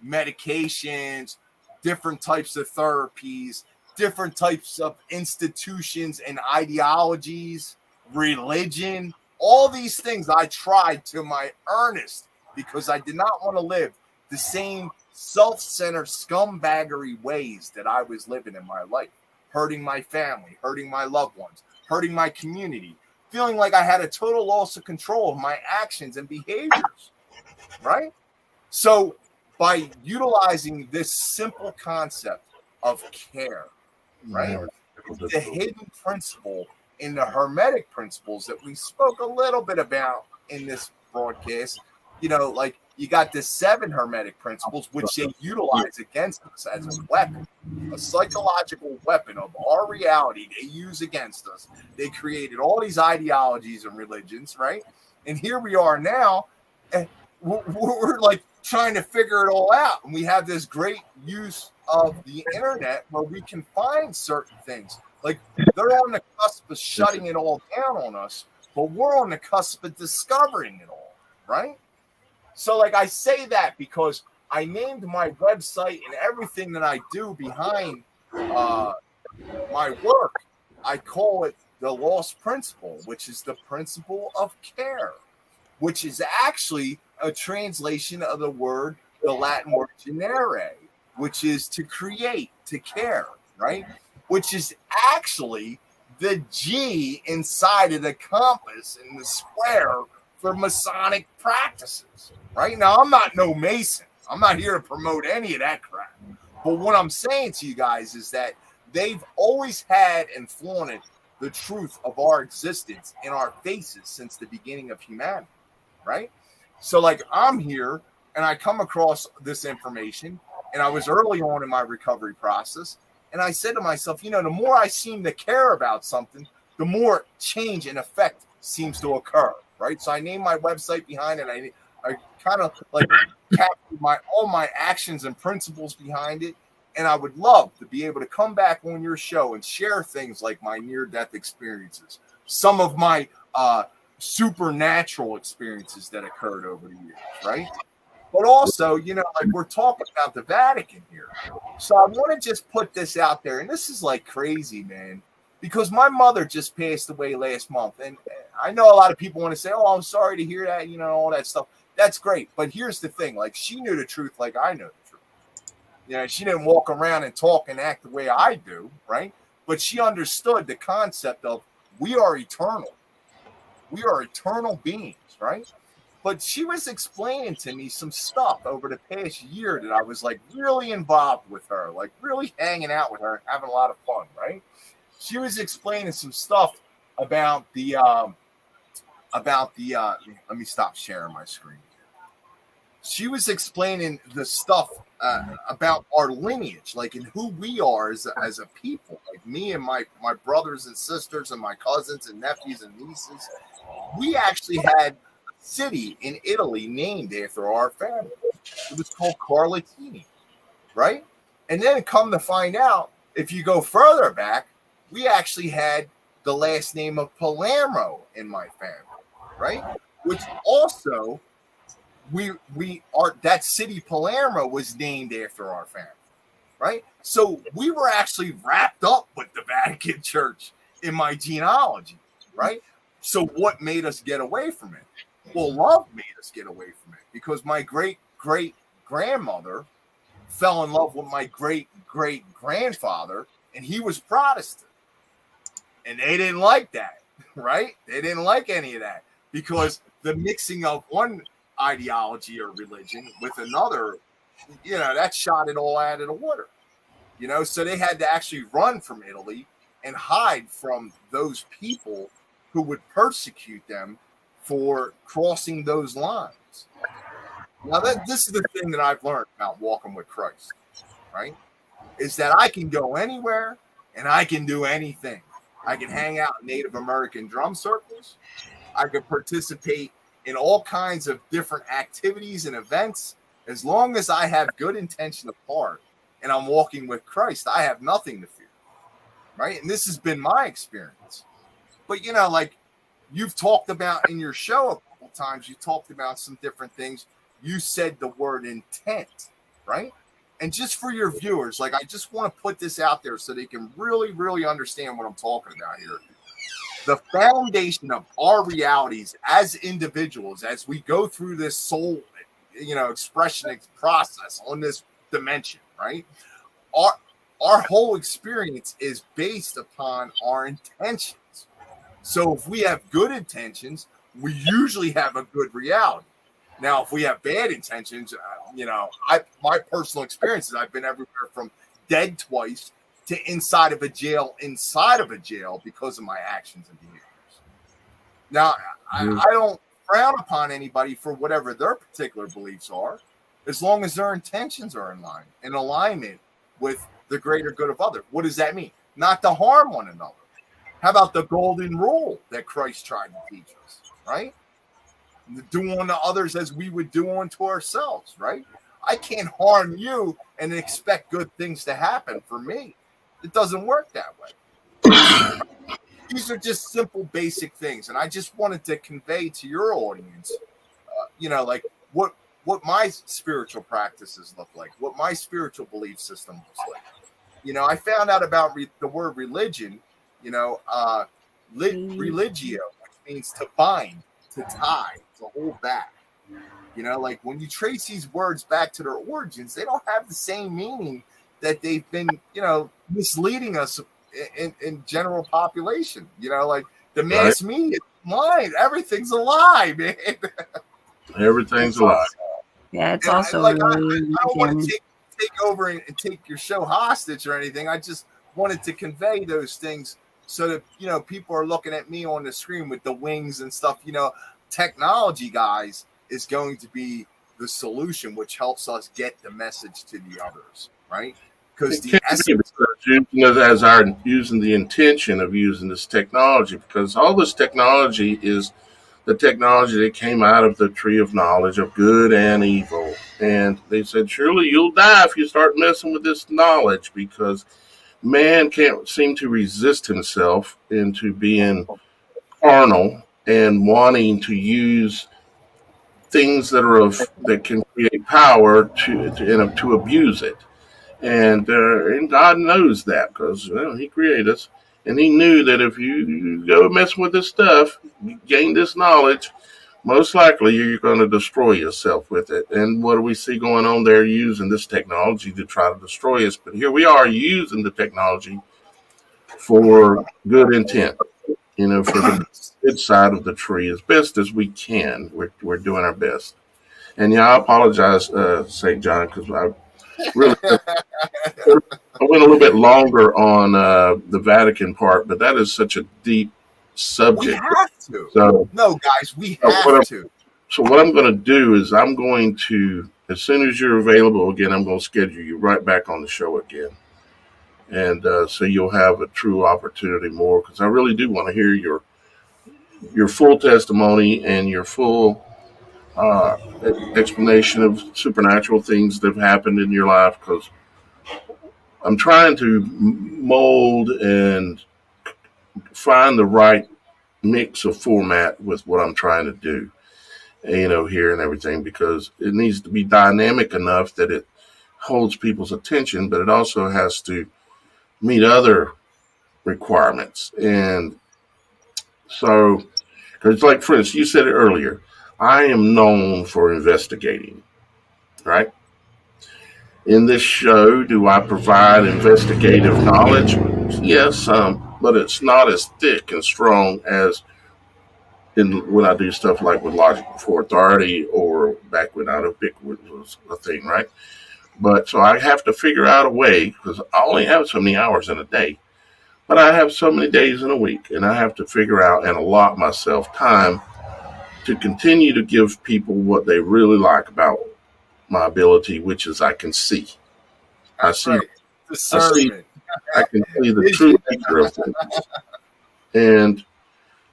medications, different types of therapies, different types of institutions and ideologies, religion, all these things I tried to my earnest because I did not want to live the same self-centered scumbaggery ways that I was living in my life, hurting my family, hurting my loved ones, hurting my community, feeling like I had a total loss of control of my actions and behaviors, right? So by utilizing this simple concept of care, right? It's the hidden principle in the Hermetic principles that we spoke a little bit about in this broadcast. Like you got the 7 Hermetic principles, which they utilize against us as a weapon, a psychological weapon of our reality they use against us. They created all these ideologies and religions, right? And here we are now, and we're like trying to figure it all out. And we have this great use of the internet where we can find certain things. Like they're on the cusp of shutting it all down on us, but we're on the cusp of discovering it all, right? So like I say that because I named my website and everything that I do behind my work, I call it the Lost Principle, which is the principle of care, which is actually a translation of the Latin word genere, which is to create, to care, right? Which is actually the G inside of the compass in the square for Masonic practices, right? Now, I'm not no Mason. I'm not here to promote any of that crap. But what I'm saying to you guys is that they've always had and flaunted the truth of our existence in our faces since the beginning of humanity, right? So, like, I'm here and I come across this information, and I was early on in my recovery process, and I said to myself, the more I seem to care about something, the more change and effect seems to occur, right? So I named my website behind it. I kind of like captured all my actions and principles behind it. And I would love to be able to come back on your show and share things like my near-death experiences, some of my supernatural experiences that occurred over the years, right? But also, like we're talking about the Vatican here. So I want to just put this out there. And this is like crazy, man, because my mother just passed away last month. And I know a lot of people want to say, oh, I'm sorry to hear that, all that stuff. That's great. But here's the thing. Like, she knew the truth like I know the truth. You know, she didn't walk around and talk and act the way I do, right? But she understood the concept of we are eternal. We are eternal beings, right? But she was explaining to me some stuff over the past year that I was like really involved with her, like really hanging out with her, having a lot of fun, right? She was explaining some stuff about the let me stop sharing my screen. She was explaining the stuff about our lineage, like in who we are as a people, like me and my brothers and sisters and my cousins and nephews and nieces. We actually had a city in Italy named after our family. It was called Carlatini, right? And then come to find out, if you go further back, we actually had the last name of Palermo in my family, right? Which also that city Palermo was named after our family, right? So we were actually wrapped up with the Vatican Church in my genealogy, right? So what made us get away from it? Well, love made us get away from it, because my great grandmother fell in love with my great grandfather, and he was Protestant, and they didn't like that, right? They didn't like any of that, because the mixing of one ideology or religion with another, you know, that shot it all out of the water, you know. So they had to actually run from Italy and hide from those people who would persecute them for crossing those lines. Now, this is the thing that I've learned about walking with Christ, right? Is that I can go anywhere and I can do anything. I can hang out in Native American drum circles. I could participate in all kinds of different activities and events. As long as I have good intention of heart and I'm walking with Christ, I have nothing to fear, right? And this has been my experience. But, you know, like you've talked about in your show a couple times, you talked about some different things. You said the word intent, right? And just for your viewers, like, I just want to put this out there so they can really, really understand what I'm talking about here. The foundation of our realities as individuals, as we go through this soul, you know, expression process on this dimension, right? Our whole experience is based upon our intentions. So if we have good intentions, we usually have a good reality. Now, if we have bad intentions, you know, my personal experiences, I've been everywhere from dead twice to inside of a jail because of my actions and behaviors. Now, I don't frown upon anybody for whatever their particular beliefs are, as long as their intentions are in alignment with the greater good of others. What does that mean? Not to harm one another. How about the golden rule that Christ tried to teach us, right? Do unto others as we would do unto ourselves, right? I can't harm you and expect good things to happen for me. It doesn't work that way. These are just simple, basic things, and I just wanted to convey to your audience, you know, like what my spiritual practices look like, what my spiritual belief system looks like. You know, I found out about the word religion. You know, religio, which means to bind, to tie, to hold back. You know, like when you trace these words back to their origins, they don't have the same meaning that they've been, you know, misleading us in general population. You know, like the mass media, lying. Everything's a lie, man. Everything's a lie. Yeah, it's also I don't want to take over and take your show hostage or anything. I just wanted to convey those things so that, you know, people are looking at me on the screen with the wings and stuff. You know, technology, guys, is going to be the solution, which helps us get the message to the others, right? Because the essence, using the intention of using this technology, because all this technology is the technology that came out of the tree of knowledge of good and evil. And they said, surely you'll die if you start messing with this knowledge, because man can't seem to resist himself into being carnal and wanting to use things that can create power to abuse it. And God knows that, because He created us, and He knew that if you go messing with this stuff, you gain this knowledge, most likely you're going to destroy yourself with it. And what do we see going on there? Using this technology to try to destroy us. But here we are using the technology for good intent, for the good side of the tree as best as we can. We're doing our best. And yeah, I apologize, St. John, because I really I went a little bit longer on the Vatican part, but that is such a deep subject. We have to. So, no, guys, we have to. So what I'm going to do is I'm going to, as soon as you're available again, I'm going to schedule you right back on the show again. And so you'll have a true opportunity more, because I really do want to hear your full testimony and your full explanation of supernatural things that have happened in your life, because I'm trying to mold and find the right mix of format with what I'm trying to do, here and everything, because it needs to be dynamic enough that it holds people's attention, but it also has to meet other requirements. And so, because like, for instance, you said it earlier, I am known for investigating, right? In this show, do I provide investigative knowledge? Yes, but it's not as thick and strong as when I do stuff like with Logic Before Authority, or back when Out of Bigwood was a thing, right? But so I have to figure out a way, because I only have so many hours in a day, but I have so many days in a week, and I have to figure out and allot myself time to continue to give people what they really like about my ability, which is I can see. I see. Right. I can see the true nature of things. And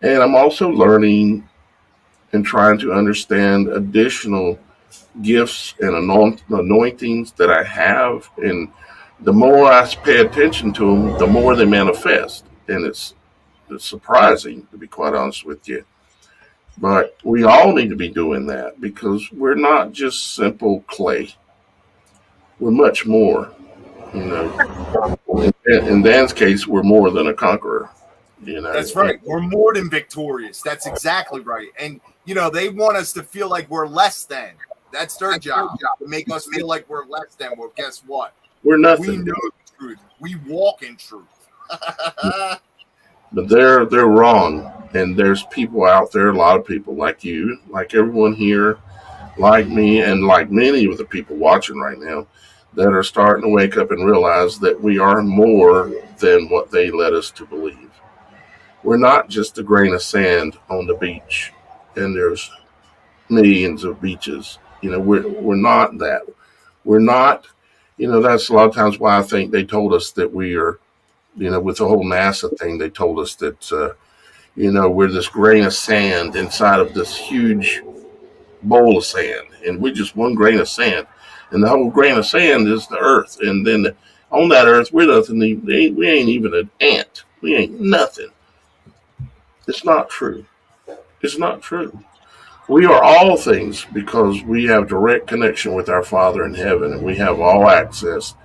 I'm also learning and trying to understand additional gifts and anointings that I have. And the more I pay attention to them, the more they manifest. And it's surprising, to be quite honest with you. But we all need to be doing that, because we're not just simple clay. We're much more. In Dan's case, we're more than a conqueror. That's right. We're more than victorious. That's exactly right. And they want us to feel like we're less than. That's their job, to make us feel like we're less than. Well, guess what? We're nothing. We know the truth. We walk in truth. But they're wrong. And there's people out there, a lot of people like you, like everyone here, like me, and like many of the people watching right now, that are starting to wake up and realize that we are more than what they led us to believe. We're not just a grain of sand on the beach, and there's millions of beaches. We're not that. We're not, that's a lot of times why I think they told us that we are, with the whole NASA thing, they told us that, we're this grain of sand inside of this huge bowl of sand, and we're just one grain of sand. And the whole grain of sand is the earth. And then on that earth, we're nothing. We ain't even an ant. We ain't nothing. It's not true. It's not true. We are all things, because we have direct connection with our Father in heaven, and we have all access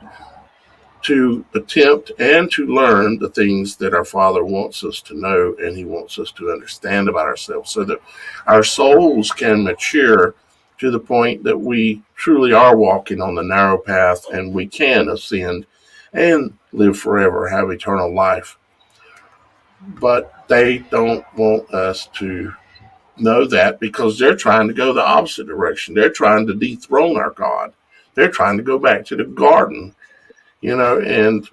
to attempt and to learn the things that our Father wants us to know, and He wants us to understand about ourselves, so that our souls can mature to the point that we truly are walking on the narrow path, and we can ascend and live forever, have eternal life. But they don't want us to know that, because they're trying to go the opposite direction. They're trying to dethrone our God. They're trying to go back to the garden, and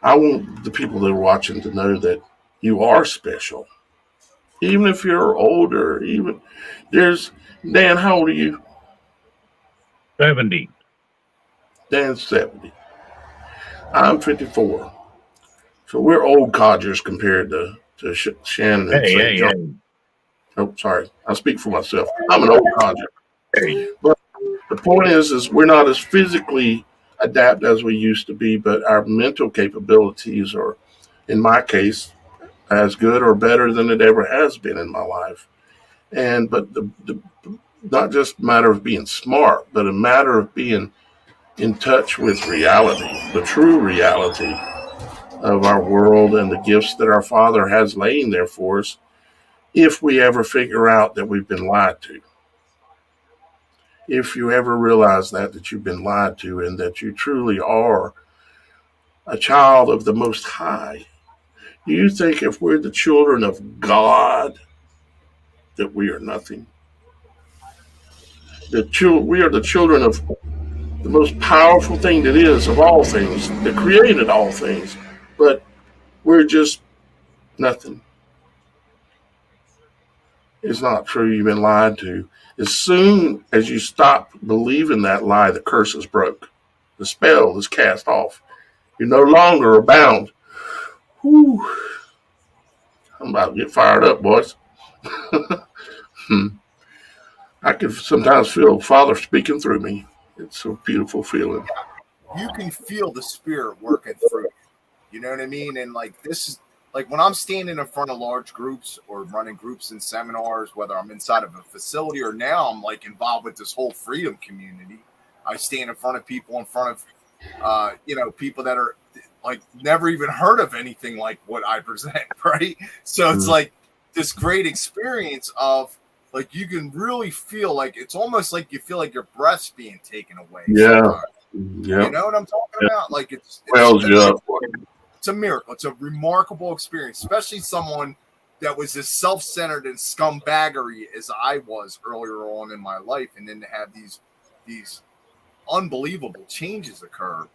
I want the people that are watching to know that you are special. Even if you're older, Dan, how old are you? 70. Dan's 70. I'm 54. So we're old codgers compared to Shannon and St. John. Oh, sorry. I speak for myself. I'm an old codger. But the point is we're not as physically adept as we used to be, but our mental capabilities are, in my case, as good or better than it ever has been in my life. But the not just a matter of being smart, but a matter of being in touch with reality, the true reality of our world, and the gifts that our Father has laying there for us, if we ever figure out that we've been lied to. If you ever realize that you've been lied to and that you truly are a child of the Most High, do you think if we're the children of God that we are nothing? We are the children of the most powerful thing that is of all things, that created all things, but we're just nothing. It's not true. You've been lied to. As soon as you stop believing that lie, the curse is broke. The spell is cast off. You're no longer bound. Whew. I'm about to get fired up, boys. I can sometimes feel Father speaking through me. It's a beautiful feeling. You can feel the Spirit working through you. You know what I mean? And like this is like when I'm standing in front of large groups or running groups and seminars, whether I'm inside of a facility or now I'm like involved with this whole freedom community. I stand in front of people, people that are like never even heard of anything like what I present, right? So it's like this great experience of like you can really feel like it's almost like you feel like your breath's being taken away. Yeah. Yep. You know what I'm talking about? Like it's a miracle. It's a remarkable experience, especially someone that was as self-centered and scumbaggery as I was earlier on in my life, and then to have these unbelievable changes occur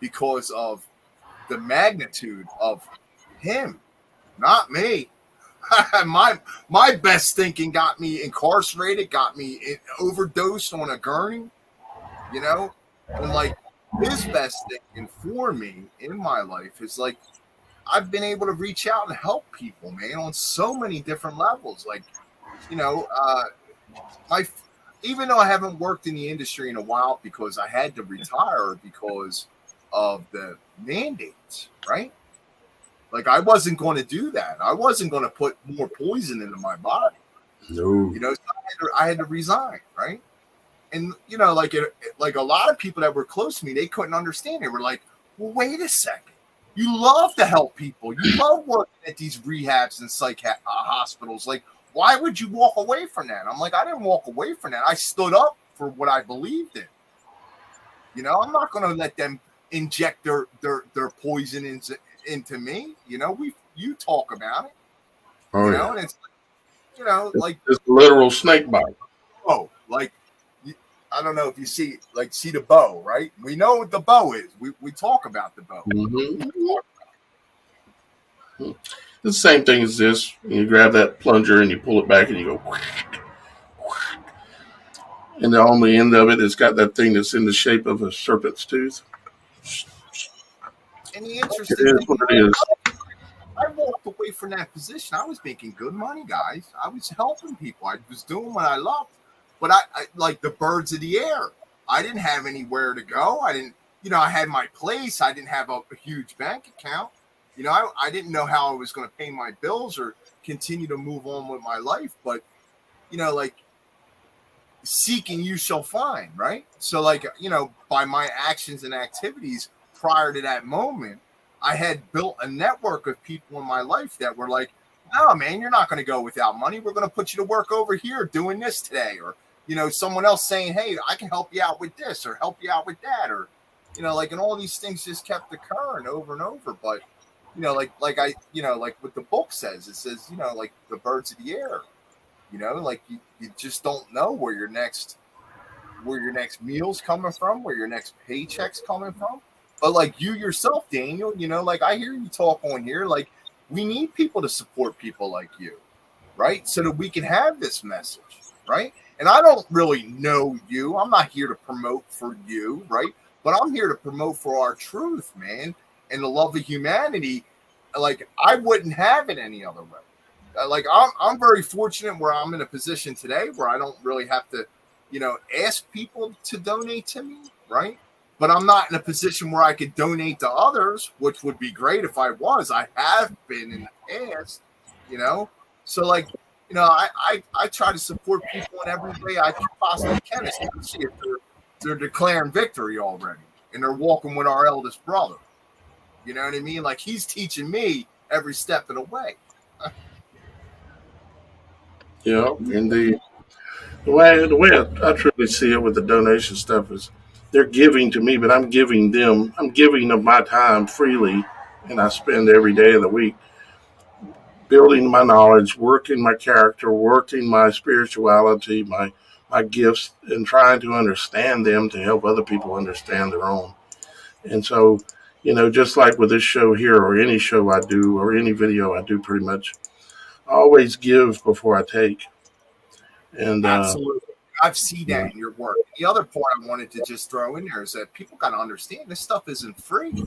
because of the magnitude of him, not me. my best thinking got me incarcerated, got me overdosed on a gurney, you know, and like his best thinking for me in my life is like I've been able to reach out and help people, man, on so many different levels. Like, you know, even though I haven't worked in the industry in a while because I had to retire because of the mandates, right? Like I wasn't going to do that. I wasn't going to put more poison into my body. No. You know, so I had to resign, right? And, you know, like a lot of people that were close to me, they couldn't understand. They were like, well, wait a second. You love to help people. You love working at these rehabs and psych hospitals. Like, why would you walk away from that? I'm like, I didn't walk away from that. I stood up for what I believed in. You know, I'm not going to let them inject their poison into me. You know, you talk about it. Oh, you know, and it's, you know, like it's literal snake bite. Oh, like I don't know if you see the bow, right? We know what the bow is. We talk about the bow. It's the same thing as this. You grab that plunger and you pull it back and you go whack, whack. And on the end of it, it's got that thing that's in the shape of a serpent's tooth. And the interesting thing is what it is. I walked away from that position. I was making good money, guys. I was helping people. I was doing what I loved. But I like the birds of the air. I didn't have anywhere to go. I didn't, you know, I had my place. I didn't have a huge bank account. You know, I didn't know how I was going to pay my bills or continue to move on with my life. But, you know, like seeking you shall find, right? So like, you know, by my actions and activities prior to that moment, I had built a network of people in my life that were like, no, man, you're not going to go without money. We're going to put you to work over here doing this today. Or, you know, someone else saying, hey, I can help you out with this or help you out with that. Or, you know, like, and all these things just kept occurring over and over. But, you know, like what the book says, it says, you know, like the birds of the air, you know, like you just don't know where your next meal's coming from, where your next paycheck's coming from. But like you yourself, Daniel, you know, like I hear you talk on here, like we need people to support people like you, right? So that we can have this message, right? And I don't really know you. I'm not here to promote for you, right? But I'm here to promote for our truth, man, and the love of humanity. Like I wouldn't have it any other way. Like I'm very fortunate where I'm in a position today where I don't really have to, you know, ask people to donate to me, right? But I'm not in a position where I could donate to others, which would be great if I was. I have been in the past, you know. So like, you know, I try to support people in every way I possibly can, especially if they're declaring victory already and they're walking with our eldest brother. You know what I mean? Like he's teaching me every step of the way. And the way I truly see it with the donation stuff is they're giving to me, but I'm giving them. I'm giving of my time freely, and I spend every day of the week building my knowledge, working my character, working my spirituality, my gifts, and trying to understand them to help other people understand their own. And so, just like with this show here, or any show I do, or any video I do, pretty much, I always give before I take. And Absolutely. I've seen yeah. that in your work. The other part I wanted to just throw in there is that people got to understand this stuff isn't free.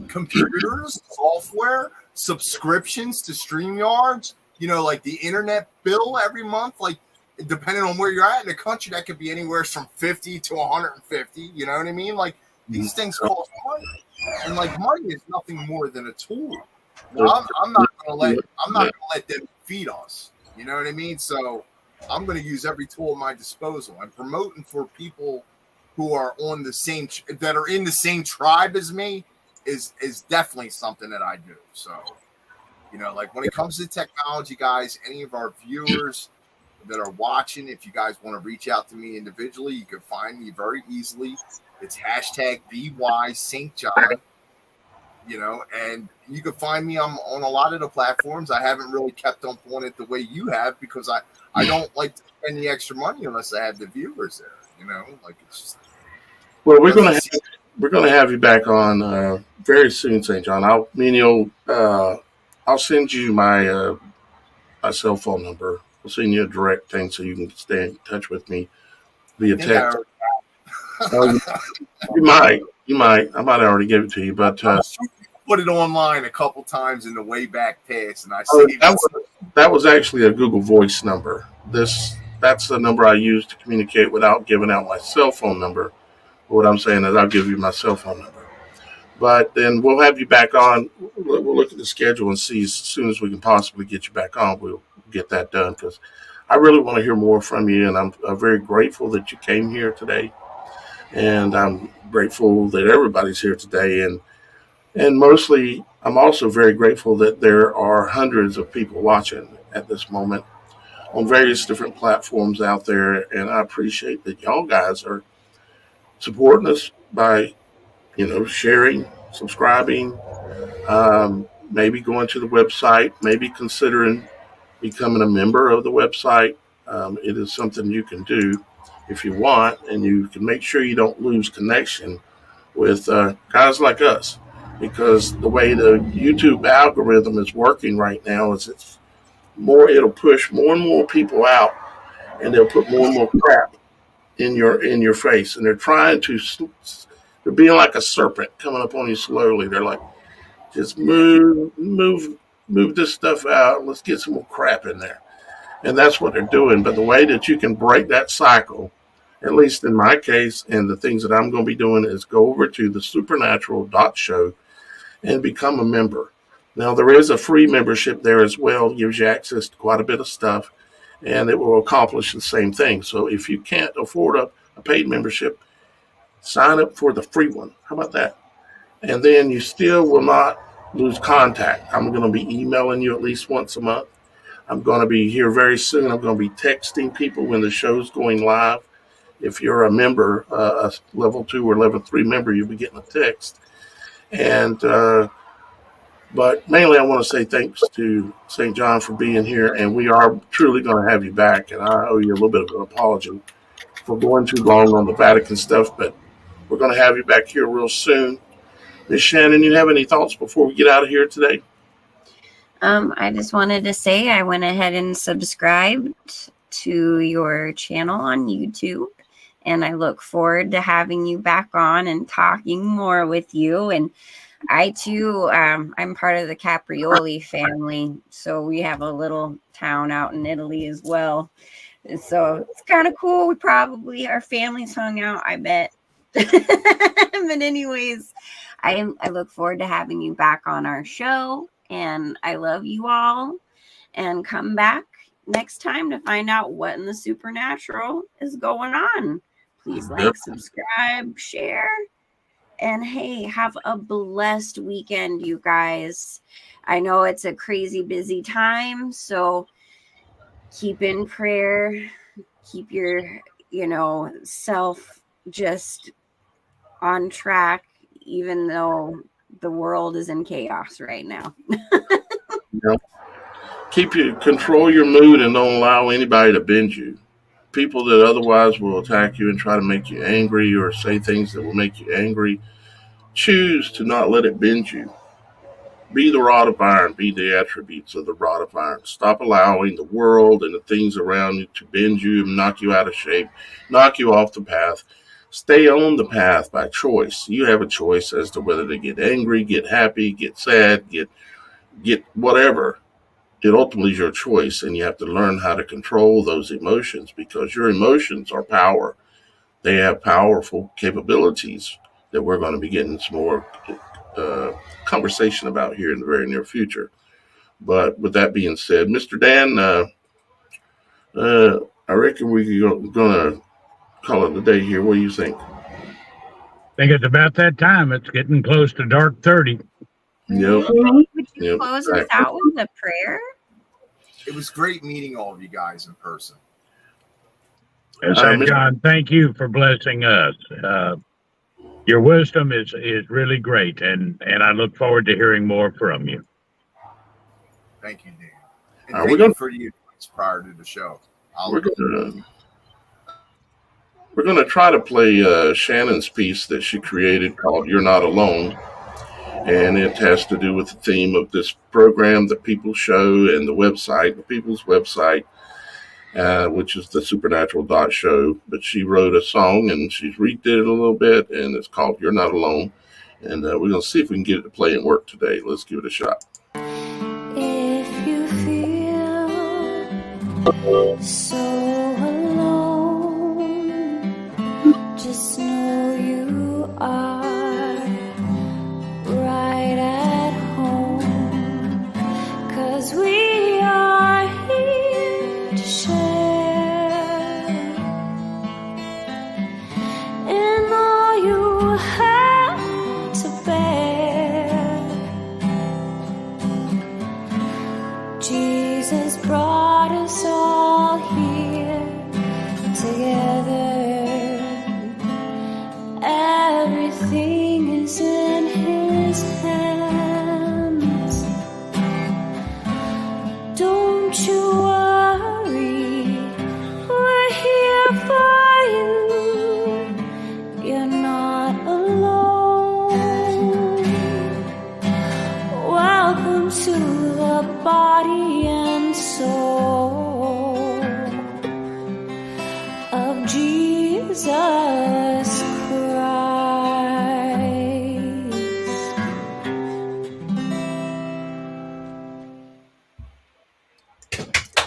Computers, software, subscriptions to StreamYards, like the internet bill every month, like depending on where you're at in the country, that could be anywhere from 50 to 150. You know what I mean? Like these things cost money, and like money is nothing more than a tool. Well, I'm not gonna let them feed us. You know what I mean? So I'm going to use every tool at my disposal. I'm promoting for people who are on the same that are in the same tribe as me is definitely something that I do. So, like when it comes to technology, guys, any of our viewers that are watching, if you guys want to reach out to me individually, you can find me very easily. It's hashtag BY St. John. And you can find me on a lot of the platforms. I haven't really kept up on it the way you have because I don't like to spend the extra money unless I have the viewers there. Like it's just. Well, we're gonna have you back on very soon, St. John. I'll send you my cell phone number. I'll send you a direct thing so you can stay in touch with me via text. You might. I might already give it to you, but put it online a couple times in the way back past, and I that was actually a Google Voice number. That's the number I use to communicate without giving out my cell phone number. What I'm saying is I'll give you my cell phone number. But then we'll have you back on. We'll look at the schedule and see as soon as we can possibly get you back on. We'll get that done because I really want to hear more from you, and I'm very grateful that you came here today. And I'm grateful that everybody's here today. And mostly, I'm also very grateful that there are hundreds of people watching at this moment on various different platforms out there. And I appreciate that y'all guys are supporting us by, sharing, subscribing, maybe going to the website, maybe considering becoming a member of the website. It is something you can do if you want, and you can make sure you don't lose connection with guys like us, because the way the YouTube algorithm is working right now is it'll push more and more people out, and they'll put more and more crap in your face, and they're being like a serpent coming up on you slowly. They're like, just move this stuff out. Let's get some more crap in there. And that's what they're doing. But the way that you can break that cycle, at least in my case, and the things that I'm going to be doing, is go over to TheSupernatural.Show and become a member. Now, there is a free membership there as well. It gives you access to quite a bit of stuff, and it will accomplish the same thing. So if you can't afford a paid membership, sign up for the free one. How about that? And then you still will not lose contact. I'm going to be emailing you at least once a month. I'm going to be here very soon. I'm going to be texting people when the show's going live. If you're a member, a level 2 or level 3 member, you'll be getting a text. And but mainly, I want to say thanks to St. John for being here, and we are truly going to have you back. And I owe you a little bit of an apology for going too long on the Vatican stuff, but we're going to have you back here real soon. Miss Shannon, you have any thoughts before we get out of here today? I just wanted to say I went ahead and subscribed to your channel on YouTube, and I look forward to having you back on and talking more with you. And I too, I'm part of the Caprioli family, so we have a little town out in Italy as well. And so it's kind of cool. Our families hung out, I bet. But anyways, I look forward to having you back on our show, and I love you all, and come back next time to find out what in the supernatural is going on. Please like, subscribe, share, and hey, have a blessed weekend, you guys. I know it's a crazy busy time, so keep in prayer, keep your, self just on track, even though the world is in chaos right now. Control your mood and don't allow anybody to bend you. People that otherwise will attack you and try to make you angry or say things that will make you angry, choose to not let it bend you. Be the rod of iron, be the attributes of the rod of iron. Stop allowing the world and the things around you to bend you and knock you out of shape, knock you off the path. Stay on the path by choice. You have a choice as to whether to get angry, get happy, get sad, get whatever. It ultimately is your choice, and you have to learn how to control those emotions, because your emotions are power. They have powerful capabilities that we're going to be getting some more conversation about here in the very near future. But with that being said, Mr. Dan, I reckon we're going to call it a day here. What do you think? I think it's about that time. It's getting close to dark 30. Yep. Would you close us out with a prayer? It was great meeting all of you guys in person. John, thank you for blessing us. Your wisdom is really great, and I look forward to hearing more from you. Thank you, Dan. And thank you for you prior to the show. We're going to try to play Shannon's piece that she created called You're Not Alone. And it has to do with the theme of this program, the People's Show, and the website, the People's website, which is TheSupernatural.Show. But she wrote a song, and she's redid it a little bit, and it's called You're Not Alone. And we're going to see if we can get it to play and work today. Let's give it a shot. If you feel so alone, just know you are right at home, 'cause we are here to share, and all you have to bear. Jesus brought us all here together. Everything is in His hands. Don't you worry, we're here for you. You're not alone. Welcome to the body and soul of Jesus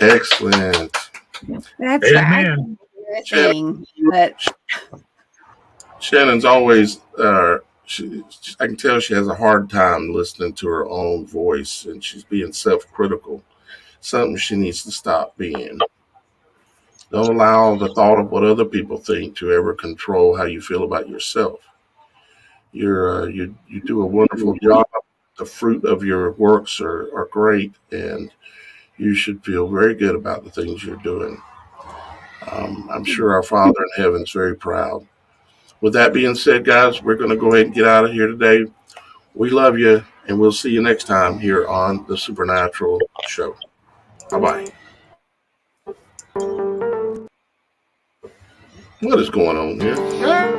Excellent. That's Amen. Thing, but Shannon's always, I can tell she has a hard time listening to her own voice, and she's being self-critical. Something she needs to stop being. Don't allow the thought of what other people think to ever control how you feel about yourself. You do a wonderful job. The fruit of your works are great, and you should feel very good about the things you're doing. I'm sure our Father in heaven is very proud. With that being said, guys, we're going to go ahead and get out of here today. We love you, and we'll see you next time here on The Supernatural Show. Bye-bye. What is going on here?